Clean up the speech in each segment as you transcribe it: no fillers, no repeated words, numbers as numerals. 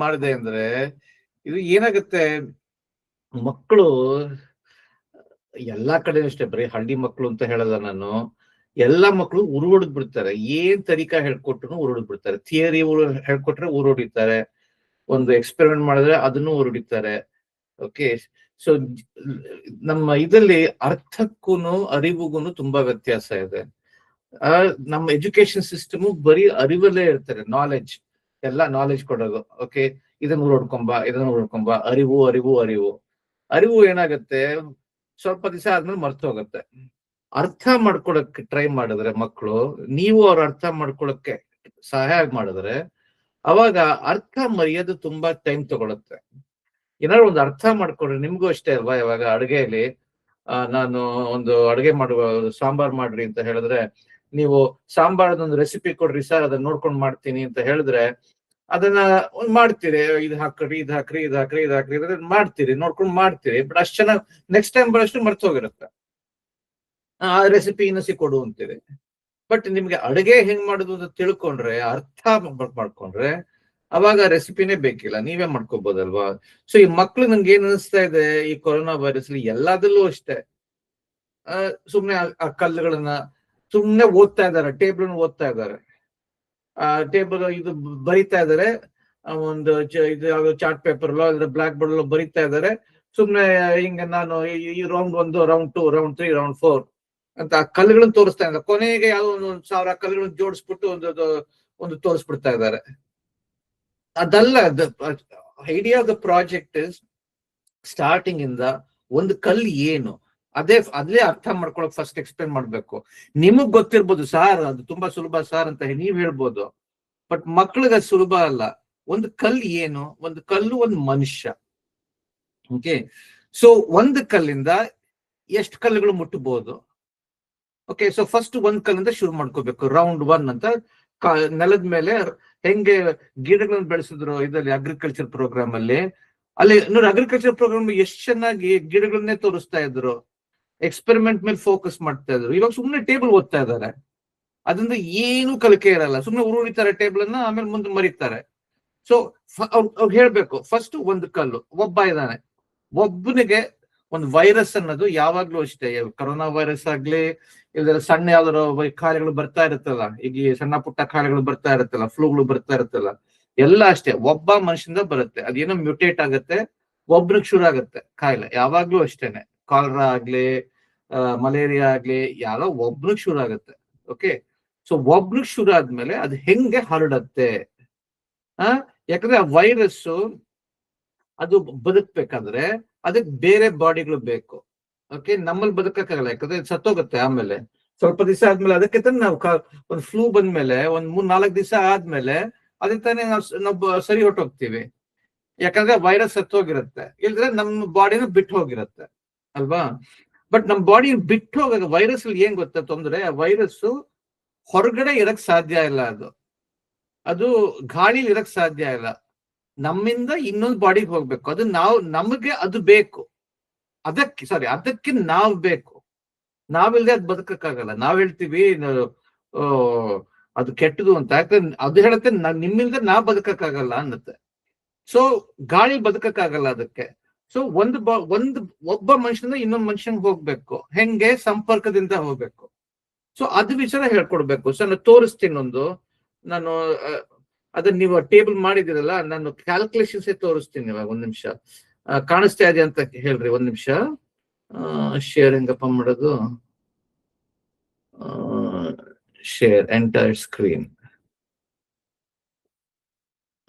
ಮಾಡಿದೆ ಅಂದ್ರೆ ಇದು ಏನಾಗುತ್ತೆ, ಮಕ್ಕಳು ಎಲ್ಲಾ ಕಡೆ ಅಷ್ಟೇ, ಬರೀ ಹಳ್ಳಿ ಮಕ್ಕಳು ಅಂತ ಹೇಳಲ್ಲ ನಾನು. ಎಲ್ಲಾ ಮಕ್ಕಳು ಉರುವೊಡ್ದ್ ಬಿಡ್ತಾರೆ. ಏನ್ ತರೀಕಾ ಹೇಳ್ಕೊಟ್ರು ಉರುವೊಡ್ದ್ ಬಿಡ್ತಾರೆ. ಥಿಯರಿ ಹೇಳ್ಕೊಟ್ರೆ ಉರುವೊಡಿತಾರೆ, ಒಂದು ಎಕ್ಸ್ಪೆರಿಮೆಂಟ್ ಮಾಡಿದ್ರೆ ಅದನ್ನು ಉರುವಡಿತಾರೆ. ಓಕೆ, ಸೊ ನಮ್ಮ ಇದರಲ್ಲಿ ಅರ್ಥಕ್ಕೂನು ಅರಿವಿಗೂ ತುಂಬಾ ವ್ಯತ್ಯಾಸ ಇದೆ. ನಮ್ಮ ಎಜುಕೇಶನ್ ಸಿಸ್ಟಮ್ ಬರೀ ಅರಿವಲ್ಲೇ ಇರ್ತಾರೆ, ನಾಲೆಡ್ಜ್, ಎಲ್ಲ ನಾಲೆಡ್ಜ್ ಕೊಡೋದು. ಓಕೆ, ಇದನ್ನ ನೋಡ್ಕೊಂಬ, ಅರಿವು ಅರಿವು ಅರಿವು ಅರಿವು ಏನಾಗತ್ತೆ, ಸ್ವಲ್ಪ ದಿವಸ ಆದ್ಮೇಲೆ ಮರ್ತು ಹೋಗುತ್ತೆ. ಅರ್ಥ ಮಾಡ್ಕೊಳಕ್ಕೆ ಟ್ರೈ ಮಾಡಿದ್ರೆ ಮಕ್ಕಳು, ನೀವು ಅವ್ರ ಅರ್ಥ ಮಾಡ್ಕೊಳಕ್ಕೆ ಸಹಾಯ ಮಾಡಿದ್ರೆ, ಅವಾಗ ಅರ್ಥ ಮರೆಯೋದು ತುಂಬಾ ಟೈಮ್ ತಗೊಳುತ್ತೆ. ಏನಾದ್ರು ಒಂದು ಅರ್ಥ ಮಾಡ್ಕೊಂಡ್ರೆ, ನಿಮ್ಗೂ ಅಷ್ಟೇ ಅಲ್ವಾ? ಇವಾಗ ಅಡುಗೆಯಲ್ಲಿ ನಾನು ಒಂದು ಅಡುಗೆ ಮಾಡುವ, ಸಾಂಬಾರ್ ಮಾಡ್ರಿ ಅಂತ ಹೇಳಿದ್ರೆ, ನೀವು ಸಾಂಬಾರದೊಂದು ರೆಸಿಪಿ ಕೊಡ್ರಿ ಸರ್, ಅದನ್ನ ನೋಡ್ಕೊಂಡು ಮಾಡ್ತೀನಿ ಅಂತ ಹೇಳಿದ್ರೆ ಅದನ್ನ ಮಾಡ್ತೀರಿ. ಇದು ಹಾಕ್ರಿ ಮಾಡ್ತೀರಿ, ನೋಡ್ಕೊಂಡು ಮಾಡ್ತೀರಿ. ಬಟ್ ಅಷ್ಟು ಚೆನ್ನಾಗಿ ನೆಕ್ಸ್ಟ್ ಟೈಮ್ ಬರೋಷ್ಟು ಮರ್ತು ಹೋಗಿರುತ್ತೆ. ಆ ರೆಸಿಪಿ ಇನ್ನೊಸಿ ಕೊಡು ಅಂತೀರಿ. ಬಟ್ ನಿಮ್ಗೆ ಅಡುಗೆ ಹೆಂಗ್ ಮಾಡುದು ಅಂತ ತಿಳ್ಕೊಂಡ್ರೆ, ಅರ್ಥ ಮಾಡ್ಕೊಂಡ್ರೆ, ಅವಾಗ ರೆಸಿಪಿನೇ ಬೇಕಿಲ್ಲ, ನೀವೇ ಮಾಡ್ಕೋಬಹುದಲ್ವಾ? ಸೊ ಈ ಮಕ್ಳು ನನ್ಗೆ ಏನ್ ಅನಿಸ್ತಾ ಇದೆ, ಈ ಕೊರೋನಾ ವೈರಸ್ ಎಲ್ಲದಲ್ಲೂ ಅಷ್ಟೇ, ಸುಮ್ನೆ ಆ ಕಲ್ಲುಗಳನ್ನ ಸುಮ್ನೆ ಓದ್ತಾ ಇದಾರೆ, ಟೇಬಲ್ ಓದ್ತಾ ಇದಾರೆ, ಟೇಬಲ್ ಇದು ಬರಿತಾ ಇದಾರೆ, ಒಂದು ಇದು ಯಾವ್ದು ಚಾರ್ಟ್ ಪೇಪರ್ ಅಲ್ಲ ಬ್ಲಾಕ್ ಬೋರ್ಡ್ ಬರಿತಾ ಇದಾರೆ. ಸುಮ್ನೆ ಹಿಂಗ ನಾನು ಈ ರೌಂಡ್ 1, ರೌಂಡ್ 2, ರೌಂಡ್ 3, ರೌಂಡ್ 4 ಅಂತ ಆ ಕಲ್ಲುಗಳನ್ನ ತೋರಿಸ್ತಾ ಇದ್ದಾರೆ. ಕೊನೆಗೆ ಯಾವ್ದೋ 1000 ಕಲ್ಲುಗಳನ್ನ ಜೋಡಿಸ್ಬಿಟ್ಟು ಒಂದು ತೋರಿಸ್ಬಿಡ್ತಾ ಇದ್ದಾರೆ. ಅದಲ್ಲ, idea of the project is starting ಇಂದ ಒಂದು ಕಲ್ಲು ಏನು, ಅದೇ ಅರ್ಥ ಮಾಡ್ಕೊಳಕ್ ಫಸ್ಟ್ ಎಕ್ಸ್ಪ್ಲೇನ್ ಮಾಡ್ಬೇಕು. ನಿಮಗ್ ಗೊತ್ತಿರ್ಬೋದು ಸಾರ್, ಅದು ತುಂಬಾ ಸುಲಭ ಸಾರ್ ಅಂತ ನೀವ್ ಹೇಳ್ಬೋದು, ಬಟ್ ಮಕ್ಳಿಗೆ ಅದು ಸುಲಭ ಅಲ್ಲ. ಒಂದು ಕಲ್ಲು ಏನು, ಒಂದು ಕಲ್ಲು ಒಂದು ಮನುಷ್ಯ. ಓಕೆ, ಸೊ ಒಂದು ಕಲ್ಲಿಂದ ಎಷ್ಟು ಕಲ್ಲುಗಳು ಮುಟ್ಟಬಹುದು? ಓಕೆ, ಸೊ ಫಸ್ಟ್ ಒಂದ್ ಕಲ್ಲಿಂದ ಶುರು ಮಾಡ್ಕೋಬೇಕು. ರೌಂಡ್ 1 ಅಂತ ನೆಲದ ಮೇಲೆ ಹೆಂಗೆ ಗಿಡಗಳನ್ನ ಬೆಳೆಸಿದ್ರು ಇದರಲ್ಲಿ ಅಗ್ರಿಕಲ್ಚರ್ ಪ್ರೋಗ್ರಾಮ್ ಅಲ್ಲಿ ನೋಡಿ, ಅಗ್ರಿಕಲ್ಚರ್ ಪ್ರೋಗ್ರಾಮ್ ಎಷ್ಟು ಚೆನ್ನಾಗಿ ಗಿಡಗಳನ್ನೇ ತೋರಿಸ್ತಾ ಇದ್ರು, ಎಕ್ಸ್ಪೆರಿಮೆಂಟ್ ಮೇಲೆ ಫೋಕಸ್ ಮಾಡ್ತಾ ಇದ್ರು. ಇವಾಗ ಸುಮ್ನೆ ಟೇಬಲ್ ಓದ್ತಾ ಇದ್ದಾರೆ, ಅದರಿಂದ ಏನು ಕಲಿಕೆ ಇರಲ್ಲ. ಸುಮ್ನೆ ಉರುಳಿತಾರೆ ಟೇಬಲ್ ಅನ್ನ, ಆಮೇಲೆ ಮುಂದೆ ಮರಿತಾರೆ. ಸೊ ಅವ್ರು ಹೇಳ್ಬೇಕು, ಫಸ್ಟ್ ಒಂದು ಕಲ್ಲು, ಒಬ್ಬ ಇದ್ದಾನೆ, ಒಬ್ಬನಿಗೆ ಒಂದು ವೈರಸ್ ಅನ್ನೋದು ಯಾವಾಗ್ಲೂ ಅಷ್ಟೇ, ಕೊರೋನಾ ವೈರಸ್ ಆಗ್ಲಿ, ಇಲ್ದಿರ ಸಣ್ಣ ಯಾವ್ದಾರು ಕಾಯಿಲೆಗಳು ಬರ್ತಾ ಇರುತ್ತಲ್ಲ, ಈಗ ಸಣ್ಣ ಪುಟ್ಟ ಕಾಯಿಲೆಗಳು ಬರ್ತಾ ಇರುತ್ತಲ್ಲ, ಫ್ಲೂಗಳು ಬರ್ತಾ ಇರುತ್ತಲ್ಲ, ಎಲ್ಲ ಅಷ್ಟೇ ಒಬ್ಬ ಮನುಷ್ಯನಿಂದ ಬರುತ್ತೆ. ಅದೇನೋ ಮ್ಯೂಟೇಟ್ ಆಗುತ್ತೆ, ಒಬ್ರಿಗೆ ಶುರು ಆಗುತ್ತೆ ಕಾಯಿಲೆ. ಯಾವಾಗ್ಲೂ ಅಷ್ಟೇನೆ, ಕಾಲರಾ ಆಗ್ಲಿ, ಮಲೇರಿಯಾ ಆಗ್ಲಿ, ಯಾರೋ ಒಬ್ರಿಗೆ ಶುರು ಆಗುತ್ತೆ. ಓಕೆ, ಸೊ ಒಬ್ರಿಗೆ ಶುರು ಆದ್ಮೇಲೆ ಅದು ಹೆಂಗೆ ಹರಡತ್ತೆ? ಯಾಕಂದ್ರೆ ಆ ವೈರಸ್ ಅದು ಬದುಕ್ಬೇಕಾದ್ರೆ ಅದಕ್ಕೆ ಬೇರೆ ಬಾಡಿಗಳು ಬೇಕು. ಓಕೆ, ನಮ್ಮಲ್ಲಿ ಬದುಕಕ್ಕಾಗಲ್ಲ, ಯಾಕಂದ್ರೆ ಸತ್ತೋಗುತ್ತೆ. ಆಮೇಲೆ ಸ್ವಲ್ಪ ದಿವಸ ಆದ್ಮೇಲೆ, ಅದಕ್ಕೆ ತಾನೇ ನಾವು ಒಂದು ಫ್ಲೂ ಬಂದ್ಮೇಲೆ 3-4 ದಿವಸ ಆದ್ಮೇಲೆ ಅದಕ್ಕೆ ತಾನೇ ನಾವು ಸರಿ ಹೊಟ್ಟೋಗ್ತೀವಿ, ಯಾಕಂದ್ರೆ ವೈರಸ್ ಸತ್ತೋಗಿರುತ್ತೆ, ಇಲ್ದ್ರೆ ನಮ್ಮ ಬಾಡಿನ ಬಿಟ್ಟು ಹೋಗಿರುತ್ತೆ ಅಲ್ವಾ? ಬಟ್ ನಮ್ಮ ಬಾಡಿ ಬಿಟ್ಟು ಹೋಗ ವೈರಸ್ ಅಲ್ಲಿ ಏನ್ ಗೊತ್ತಾ ತೊಂದ್ರೆ, ವೈರಸ್ ಹೊರಗಡೆ ಇರಕ್ ಸಾಧ್ಯ ಇಲ್ಲ, ಅದು ಗಾಳಿಲಿ ಇರಕ್ ಸಾಧ್ಯ ಇಲ್ಲ, ನಮ್ಮಿಂದ ಇನ್ನೊಂದು ಬಾಡಿಗೆ ಹೋಗ್ಬೇಕು. ಅದು ನಮಗೆ ಅದು ಬೇಕು, ಅದಕ್ಕೆ ನಾವ್ ಬೇಕು. ನಾವಿಲ್ದೆ ಅದ್ ಬದುಕಕ್ಕಾಗಲ್ಲ. ನಾವ್ ಹೇಳ್ತೀವಿ ಅದು ಕೆಟ್ಟದು ಅಂತ, ಯಾಕಂದ್ರೆ ಅದು ಹೇಳುತ್ತೆ ನಿಮ್ಮಿಂದ ನಾವ್ ಬದುಕಕ್ಕಾಗಲ್ಲ ಅನ್ನತ್ತೆ. ಸೊ ಗಾಳಿ ಬದುಕಕ್ಕಾಗಲ್ಲ ಅದಕ್ಕೆ. ಸೊ ಒಬ್ಬ ಮನುಷ್ಯನಿಂದ ಇನ್ನೊಂದು ಮನುಷ್ಯನ್ಗೆ ಹೋಗ್ಬೇಕು, ಹೆಂಗೆ? ಸಂಪರ್ಕದಿಂದ ಹೋಗ್ಬೇಕು. ಸೊ ಅದು ವಿಚಾರ ಹೇಳ್ಕೊಡ್ಬೇಕು. ಸೊ ನಾನು ತೋರಿಸ್ತೀನಿ ನಾನು ಅದನ್ನ ನೀವು ಟೇಬಲ್ ಮಾಡಿದಿರಲ್ಲ, ನಾನು ಕ್ಯಾಲ್ಕುಲೇಷನ್ಸ್ ತೋರಿಸ್ತೀನಿ ಇವಾಗ. 1 ನಿಮಿಷ ಕಾಣಿಸ್ತಾ ಇದೆ ಅಂತ ಹೇಳ್ರಿ. 1 ನಿಮಿಷ ಶೇರ್ ಹೆಂಗಪ್ಪ ಮಾಡೋದು? Share entire screen.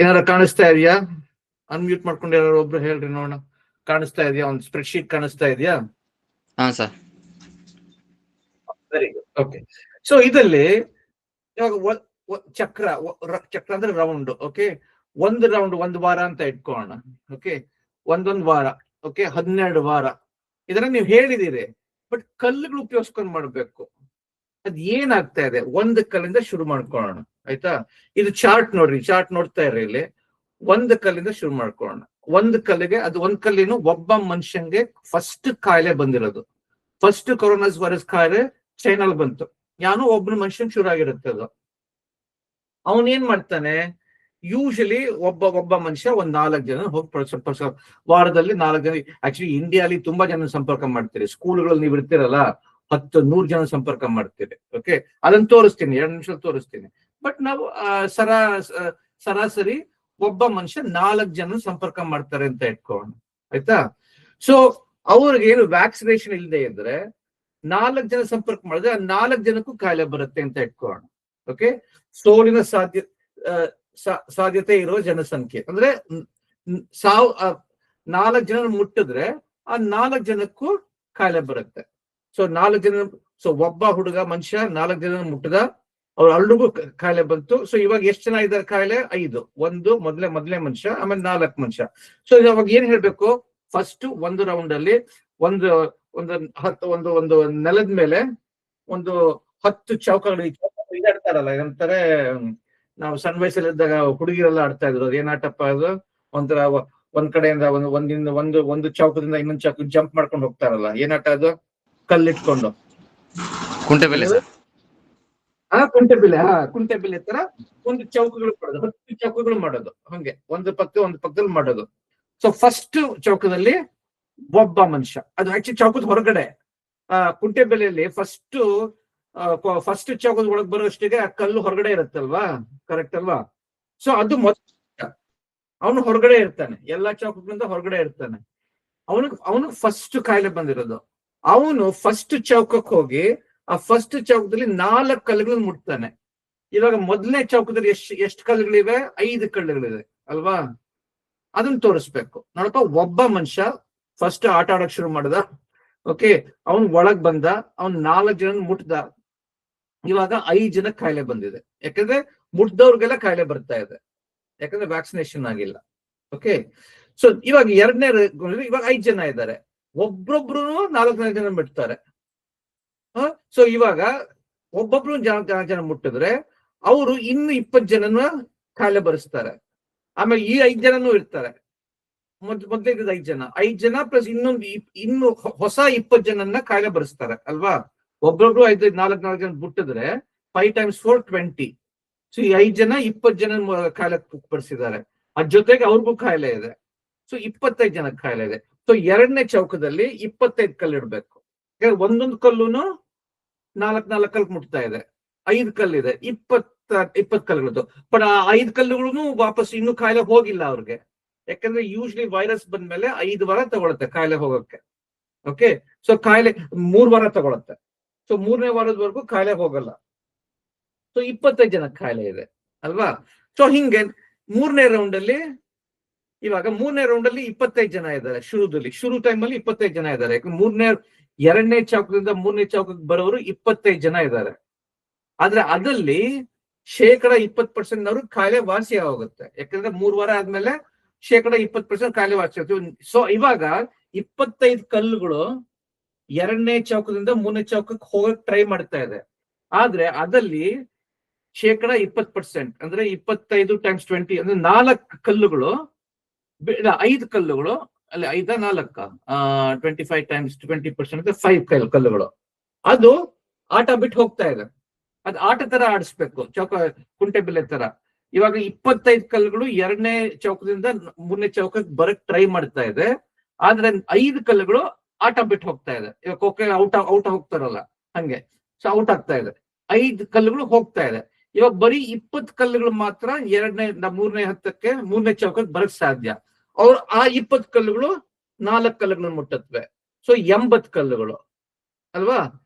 ಏನಾರ ಕಾಣಿಸ್ತಾ ಇದೆಯಾ? ಅನ್ಮ್ಯೂಟ್ ಮಾಡ್ಕೊಂಡು ಯಾರು ಒಬ್ರು ಹೇಳ್ರಿ ನೋಡೋಣ. ಕಾಣಿಸ್ತಾ ಇದೆಯಾ? ಒಂದು ಸ್ಪ್ರೆಡ್ ಶೀಟ್ ಕಾಣಿಸ್ತಾ ಇದೆಯಾ? ಹಾ sir, very good. Okay, so ಇದರಲ್ಲಿ ಇವಾಗ ಚಕ್ರ ಅಂದ್ರೆ ರೌಂಡ್. ಓಕೆ, ಒಂದು ರೌಂಡ್ 1 ವಾರ ಅಂತ ಇಟ್ಕೊಳ್ಳೋಣ. ಓಕೆ, ಒಂದೊಂದು ವಾರ. ಓಕೆ, 12 ವಾರ. ಇದನ್ನ ನೀವು ಹೇಳಿದೀರಿ, ಬಟ್ ಕಲ್ಲುಗಳು ಉಪಯೋಗಿಸ್ಕೊಂಡು ಮಾಡ್ಬೇಕು. ಅದ್ ಏನಾಗ್ತಾ ಇದೆ, ಒಂದು ಕಲ್ಲಿಂದ ಶುರು ಮಾಡ್ಕೊಳ್ಳೋಣ, ಆಯ್ತಾ? ಇದು ಚಾರ್ಟ್ ನೋಡ್ರಿ, ಚಾರ್ಟ್ ನೋಡ್ತಾ ಇರ್ರಿ. ಇಲ್ಲಿ ಒಂದು ಕಲ್ಲಿಂದ ಶುರು ಮಾಡ್ಕೊಳ್ಳೋಣ. ಒಂದು ಕಲ್ಲಿಗೆ, ಅದು ಒಂದ್ ಕಲ್ಲಿನ ಒಬ್ಬ ಮನುಷ್ಯನ್ಗೆ ಫಸ್ಟ್ ಕಾಯಿಲೆ ಬಂದಿರೋದು. ಫಸ್ಟ್ ಕೊರೋನಾ ವೈರಸ್ ಕಾಯಿಲೆ ಚೈನಾಲ್ ಬಂತು. ಯಾನೋ ಒಬ್ಬನ ಮನುಷ್ಯನ್ ಶುರು ಆಗಿರುತ್ತೆ ಅದು. ಅವನೇನ್ ಮಾಡ್ತಾನೆ, ಯೂಶಲಿ ಒಬ್ಬ ಮನುಷ್ಯ ಒಂದ್ 4 ಜನ ಹೋಗಿ ವಾರದಲ್ಲಿ 4 ಜನ. ಆಕ್ಚುಲಿ ಇಂಡಿಯಾಲಿ ತುಂಬಾ ಜನ ಸಂಪರ್ಕ ಮಾಡ್ತೀರಿ. ಸ್ಕೂಲ್ಗಳಲ್ಲಿ ನೀವು ಇರ್ತೀರಲ್ಲ, 10-100 ಜನ ಸಂಪರ್ಕ ಮಾಡ್ತೀರಿ. ಓಕೆ, ಅದನ್ನ ತೋರಿಸ್ತೀನಿ, 2 ನಿಮಿಷ ತೋರಿಸ್ತೀನಿ. ಬಟ್ ನಾವು ಸರಾಸರಿ ಒಬ್ಬ ಮನುಷ್ಯ 4 ಜನ ಸಂಪರ್ಕ ಮಾಡ್ತಾರೆ ಅಂತ ಇಟ್ಕೊಳ್ಳೋಣ, ಆಯ್ತಾ? ಸೊ ಅವ್ರಿಗೆ ಏನು ವ್ಯಾಕ್ಸಿನೇಷನ್ ಇಲ್ಲದೆ ಇದ್ರೆ 4 ಜನ ಸಂಪರ್ಕ ಮಾಡಿದ್ರೆ ಆ 4 ಜನಕ್ಕೂ ಕಾಯಿಲೆ ಬರುತ್ತೆ ಅಂತ ಇಟ್ಕೊಳ್ಳೋಣ. ಓಕೆ, ಸೋಲಿನ ಸಾಧ್ಯತೆ ಇರೋ ಜನಸಂಖ್ಯೆ ಅಂದ್ರೆ 4 ಜನ ಮುಟ್ಟಿದ್ರೆ ಆ 4 ಜನಕ್ಕೂ ಕಾಯಿಲೆ ಬರುತ್ತೆ. ಸೊ 4 ಜನ, ಸೊ ಒಬ್ಬ ಹುಡುಗ ಮನುಷ್ಯ 4 ಜನ ಮುಟ್ಟದ, ಅವ್ರ ಅಲ್ಲಿಗೂ ಕಾಯಿಲೆ ಬಂತು. ಸೊ ಇವಾಗ ಎಷ್ಟು ಜನ ಇದ್ದಾರೆ ಕಾಯಿಲೆ? 5. ಒಂದು ಮೊದಲೇ ಮನುಷ್ಯ, ಆಮೇಲೆ 4 ಮನುಷ್ಯ. ಸೊ ಇವಾಗ ಏನ್ ಹೇಳ್ಬೇಕು? ಫಸ್ಟ್ ಒಂದು ರೌಂಡ್ ಅಲ್ಲಿ ಒಂದು ನೆಲದ ಮೇಲೆ ಒಂದು 10 ಚೌಕಗಳು ಇದಾಡ್ತಾರಲ್ಲ, ಏನಂತಾರೆ, ನಾವು ಸಣ್ಣ ವಯಸ್ಸಲ್ಲಿದ್ದಾಗ ಹುಡುಗಿರೆಲ್ಲ ಆಡ್ತಾ ಇದ್ರು, ಅದು ಏನಾಟಪ್ಪ ಅದು, ಒಂಥರ ಒಂದ್ ಕಡೆಯಿಂದ ಒಂದು ಚೌಕದಿಂದ ಇನ್ನೊಂದು ಚೌಕ ಜಂಪ್ ಮಾಡ್ಕೊಂಡು ಹೋಗ್ತಾರಲ್ಲ, ಏನಾಟ ಅದು? ಕಲ್ಲಿಟ್ಕೊಂಡು ಕುಂಟೆಬಿಲ್ಲೆ. ಕುಂಟೆಬಿಲ್ಲೆ ತರ ಒಂದು ಚೌಕಗಳು ಮಾಡೋದು, 10 ಚೌಕಗಳು ಮಾಡೋದು, ಹಂಗೆ ಒಂದು ಪಕ್ಕದಲ್ಲಿ ಮಾಡೋದು. ಸೊ ಫಸ್ಟ್ ಚೌಕದಲ್ಲಿ ಒಬ್ಬ ಮನುಷ್ಯ, ಅದು ಆಕ್ಚುಲಿ ಚೌಕದ ಹೊರಗಡೆ. ಕುಂಟೆಬಿಲ್ಲೆಯಲ್ಲಿ ಫಸ್ಟ್ ಚೌಕದ ಒಳಗೆ ಬರೋಷ್ಟಿಗೆ ಆ ಕಲ್ಲು ಹೊರಗಡೆ ಇರುತ್ತಲ್ವಾ, ಕರೆಕ್ಟ್ ಅಲ್ವಾ? ಸೊ ಅದು ಅವನು ಹೊರಗಡೆ ಇರ್ತಾನೆ, ಎಲ್ಲಾ ಚೌಕಗಳಿಂದ ಹೊರಗಡೆ ಇರ್ತಾನೆ. ಅವನಿಗೆ ಫಸ್ಟ್ ಕಾಯಿಲೆ ಬಂದಿರೋದು. ಅವನು ಫಸ್ಟ್ ಚೌಕಕ್ಕೆ ಹೋಗಿ ಆ ಫಸ್ಟ್ ಚೌಕದಲ್ಲಿ 4 ಕಲ್ಲುಗಳನ್ನ ಮುಟ್ತಾನೆ. ಇವಾಗ ಮೊದಲನೇ ಚೌಕದಲ್ಲಿ ಎಷ್ಟು ಕಲ್ಲುಗಳಿವೆ? 5 ಕಲ್ಲುಗಳಿವೆ ಅಲ್ವಾ? ಅದನ್ನ ತೋರಿಸ್ಬೇಕು. ನೋಡಪ್ಪ, ಒಬ್ಬ ಮನುಷ್ಯ ಫಸ್ಟ್ ಆಟ ಆಡಕ್ ಶುರು ಮಾಡ್ದ. ಓಕೆ, ಅವನ್ ಒಳಗ್ ಬಂದ, ಅವ್ನ್ 4 ಜನ ಮುಟ್ದ. ಇವಾಗ 5 ಜನ ಕಾಯಿಲೆ ಬಂದಿದೆ. ಯಾಕಂದ್ರೆ ಮುಟ್ದವ್ರಿಗೆಲ್ಲ ಕಾಯಿಲೆ ಬರ್ತಾ ಇದೆ, ಯಾಕಂದ್ರೆ ವ್ಯಾಕ್ಸಿನೇಷನ್ ಆಗಿಲ್ಲ. ಓಕೆ, ಸೊ ಇವಾಗ ಎರಡನೇ ಇವಾಗ 5 ಜನ ಇದ್ದಾರೆ, ಒಬ್ರೊಬ್ರು 4 ಜನ ಮುಟ್ತಾರೆ. ಸೊ ಇವಾಗ ಒಬ್ಬೊಬ್ರು ಜನ ಮುಟ್ಟಿದ್ರೆ ಅವರು ಇನ್ನು 20 ಜನನ ಕಾಯಿಲೆ ಬರೆಸ್ತಾರೆ. ಆಮೇಲೆ ಈ 5 ಜನನೂ ಇರ್ತಾರೆ. ಮೊದ್ಲೇ 5 ಜನ ಪ್ಲಸ್ ಇನ್ನು ಹೊಸ 20 ಜನನ್ನ ಕಾಯಿಲೆ ಬರೆಸ್ತಾರೆ ಅಲ್ವಾ? ಒಬ್ಬೊಬ್ರು 4 ಜನ ಮುಟ್ಟಿದ್ರೆ 5 × 4 20. ಸೊ ಈ 5 ಜನ 20 ಜನ ಕಾಯಿಲೆ ಬರೆಸಿದ್ದಾರೆ. ಅದ್ ಜೊತೆಗೆ ಅವ್ರಿಗೂ ಕಾಯಿಲೆ ಇದೆ. ಸೊ 25 ಜನ ಕಾಯಿಲೆ ಇದೆ. ಸೊ ಎರಡನೇ ಚೌಕದಲ್ಲಿ 25 ಕಲ್ಲು ಇಡ್ಬೇಕು. ಒಂದೊಂದು ಕಲ್ಲುನು 4 ಕಲ್ಲು ಮುಟ್ತಾ ಇದೆ. 5 ಕಲ್ಲಿದೆ, 20 ಕಲ್ಲುಗಳದ್ದು. ಬಟ್ ಆ 5 ಕಲ್ಲುಗಳು ವಾಪಸ್ ಇನ್ನೂ ಕಾಯಿಲೆ ಹೋಗಿಲ್ಲ ಅವ್ರಿಗೆ. ಯಾಕಂದ್ರೆ ಯೂಶ್ವಲಿ ವೈರಸ್ ಬಂದ್ಮೇಲೆ 5 ವಾರ ತಗೊಳುತ್ತೆ ಕಾಯಿಲೆ ಹೋಗಕ್ಕೆ. ಓಕೆ, ಸೊ ಕಾಯಿಲೆ 3 ವಾರ ತಗೊಳುತ್ತೆ. ಸೊ 3ನೇ ವಾರದವರೆಗೂ ಕಾಯಿಲೆ ಹೋಗಲ್ಲ. ಸೊ 25 ಜನ ಕಾಯಿಲೆ ಇದೆ ಅಲ್ವಾ? ಸೊ ಹಿಂಗೆ ಮೂರನೇ ರೌಂಡ್ ಅಲ್ಲಿ 25 ಜನ ಇದ್ದಾರೆ. ಶುರು ಟೈಮಲ್ಲಿ 25 ಜನ ಇದ್ದಾರೆ. ಯಾಕಂದ್ರೆ ಎರಡನೇ ಚೌಕದಿಂದ 3ನೇ ಚೌಕಕ್ಕೆ ಬರೋರು 25 ಜನ ಇದ್ದಾರೆ. ಆದ್ರೆ ಅದಲ್ಲಿ 20% ಕಾಯಿಲೆ ವಾಸಿ ಹೋಗುತ್ತೆ. ಯಾಕಂದ್ರೆ 3 ವಾರ ಆದ್ಮೇಲೆ 20% ಕಾಯಿಲೆ ವಾಸಿ ಆಗುತ್ತೆ. ಸೊ ಇವಾಗ 25 ಕಲ್ಲುಗಳು ಎರಡನೇ ಚೌಕದಿಂದ 3ನೇ ಚೌಕಕ್ಕೆ ಹೋಗಕ್ ಟ್ರೈ ಮಾಡ್ತಾ ಇದೆ. ಆದ್ರೆ ಅದಲ್ಲಿ 20% ಅಂದ್ರೆ 25 × 20 ಅಂದ್ರೆ 4 ಕಲ್ಲುಗಳು, 5 ಕಲ್ಲುಗಳು, ಅಲ್ಲಿ 5 4 25 × 20% ಅಂದ್ರೆ 5 ಕಲ್ಲುಗಳು ಅದು ಆಟ ಬಿಟ್ಟು ಹೋಗ್ತಾ ಇದೆ. ಅದು ಆಟ ತರ ಆಡಿಸ್ಬೇಕು, ಕುಂಟೆಬಿಲ್ಲೆ ತರ. ಇವಾಗ 25 ಕಲ್ಲುಗಳು ಎರಡನೇ ಚೌಕದಿಂದ 3ನೇ ಚೌಕಕ್ಕೆ ಬರಕ್ ಟ್ರೈ ಮಾಡ್ತಾ ಇದೆ. ಆದ್ರೆ 5 ಕಲ್ಲುಗಳು ಆಟ ಬಿಟ್ಟು ಹೋಗ್ತಾ ಇದೆ. ಇವಾಗ ಖೋಖೋ ಔಟ್ ಹೋಗ್ತಾರಲ್ಲ ಹಂಗೆ, ಸೊ ಔಟ್ ಆಗ್ತಾ ಇದೆ. 5 ಕಲ್ಲುಗಳು ಹೋಗ್ತಾ ಇದೆ. ಇವಾಗ ಬರೀ 20 ಕಲ್ಲುಗಳು ಮಾತ್ರ 3ನೇ ಹಂತಕ್ಕೆ 3ನೇ ಚೌಕಕ್ಕೆ ಬರಕ್ ಸಾಧ್ಯ. ಅವ್ರು ಆ 20 ಕಲ್ಲುಗಳು 4 ಕಲ್ಲುಗಳನ್ನ ಮುಟ್ಟತ್ವೆ. ಸೊ 80 ಕಲ್ಲುಗಳು ಅಲ್ವಾ?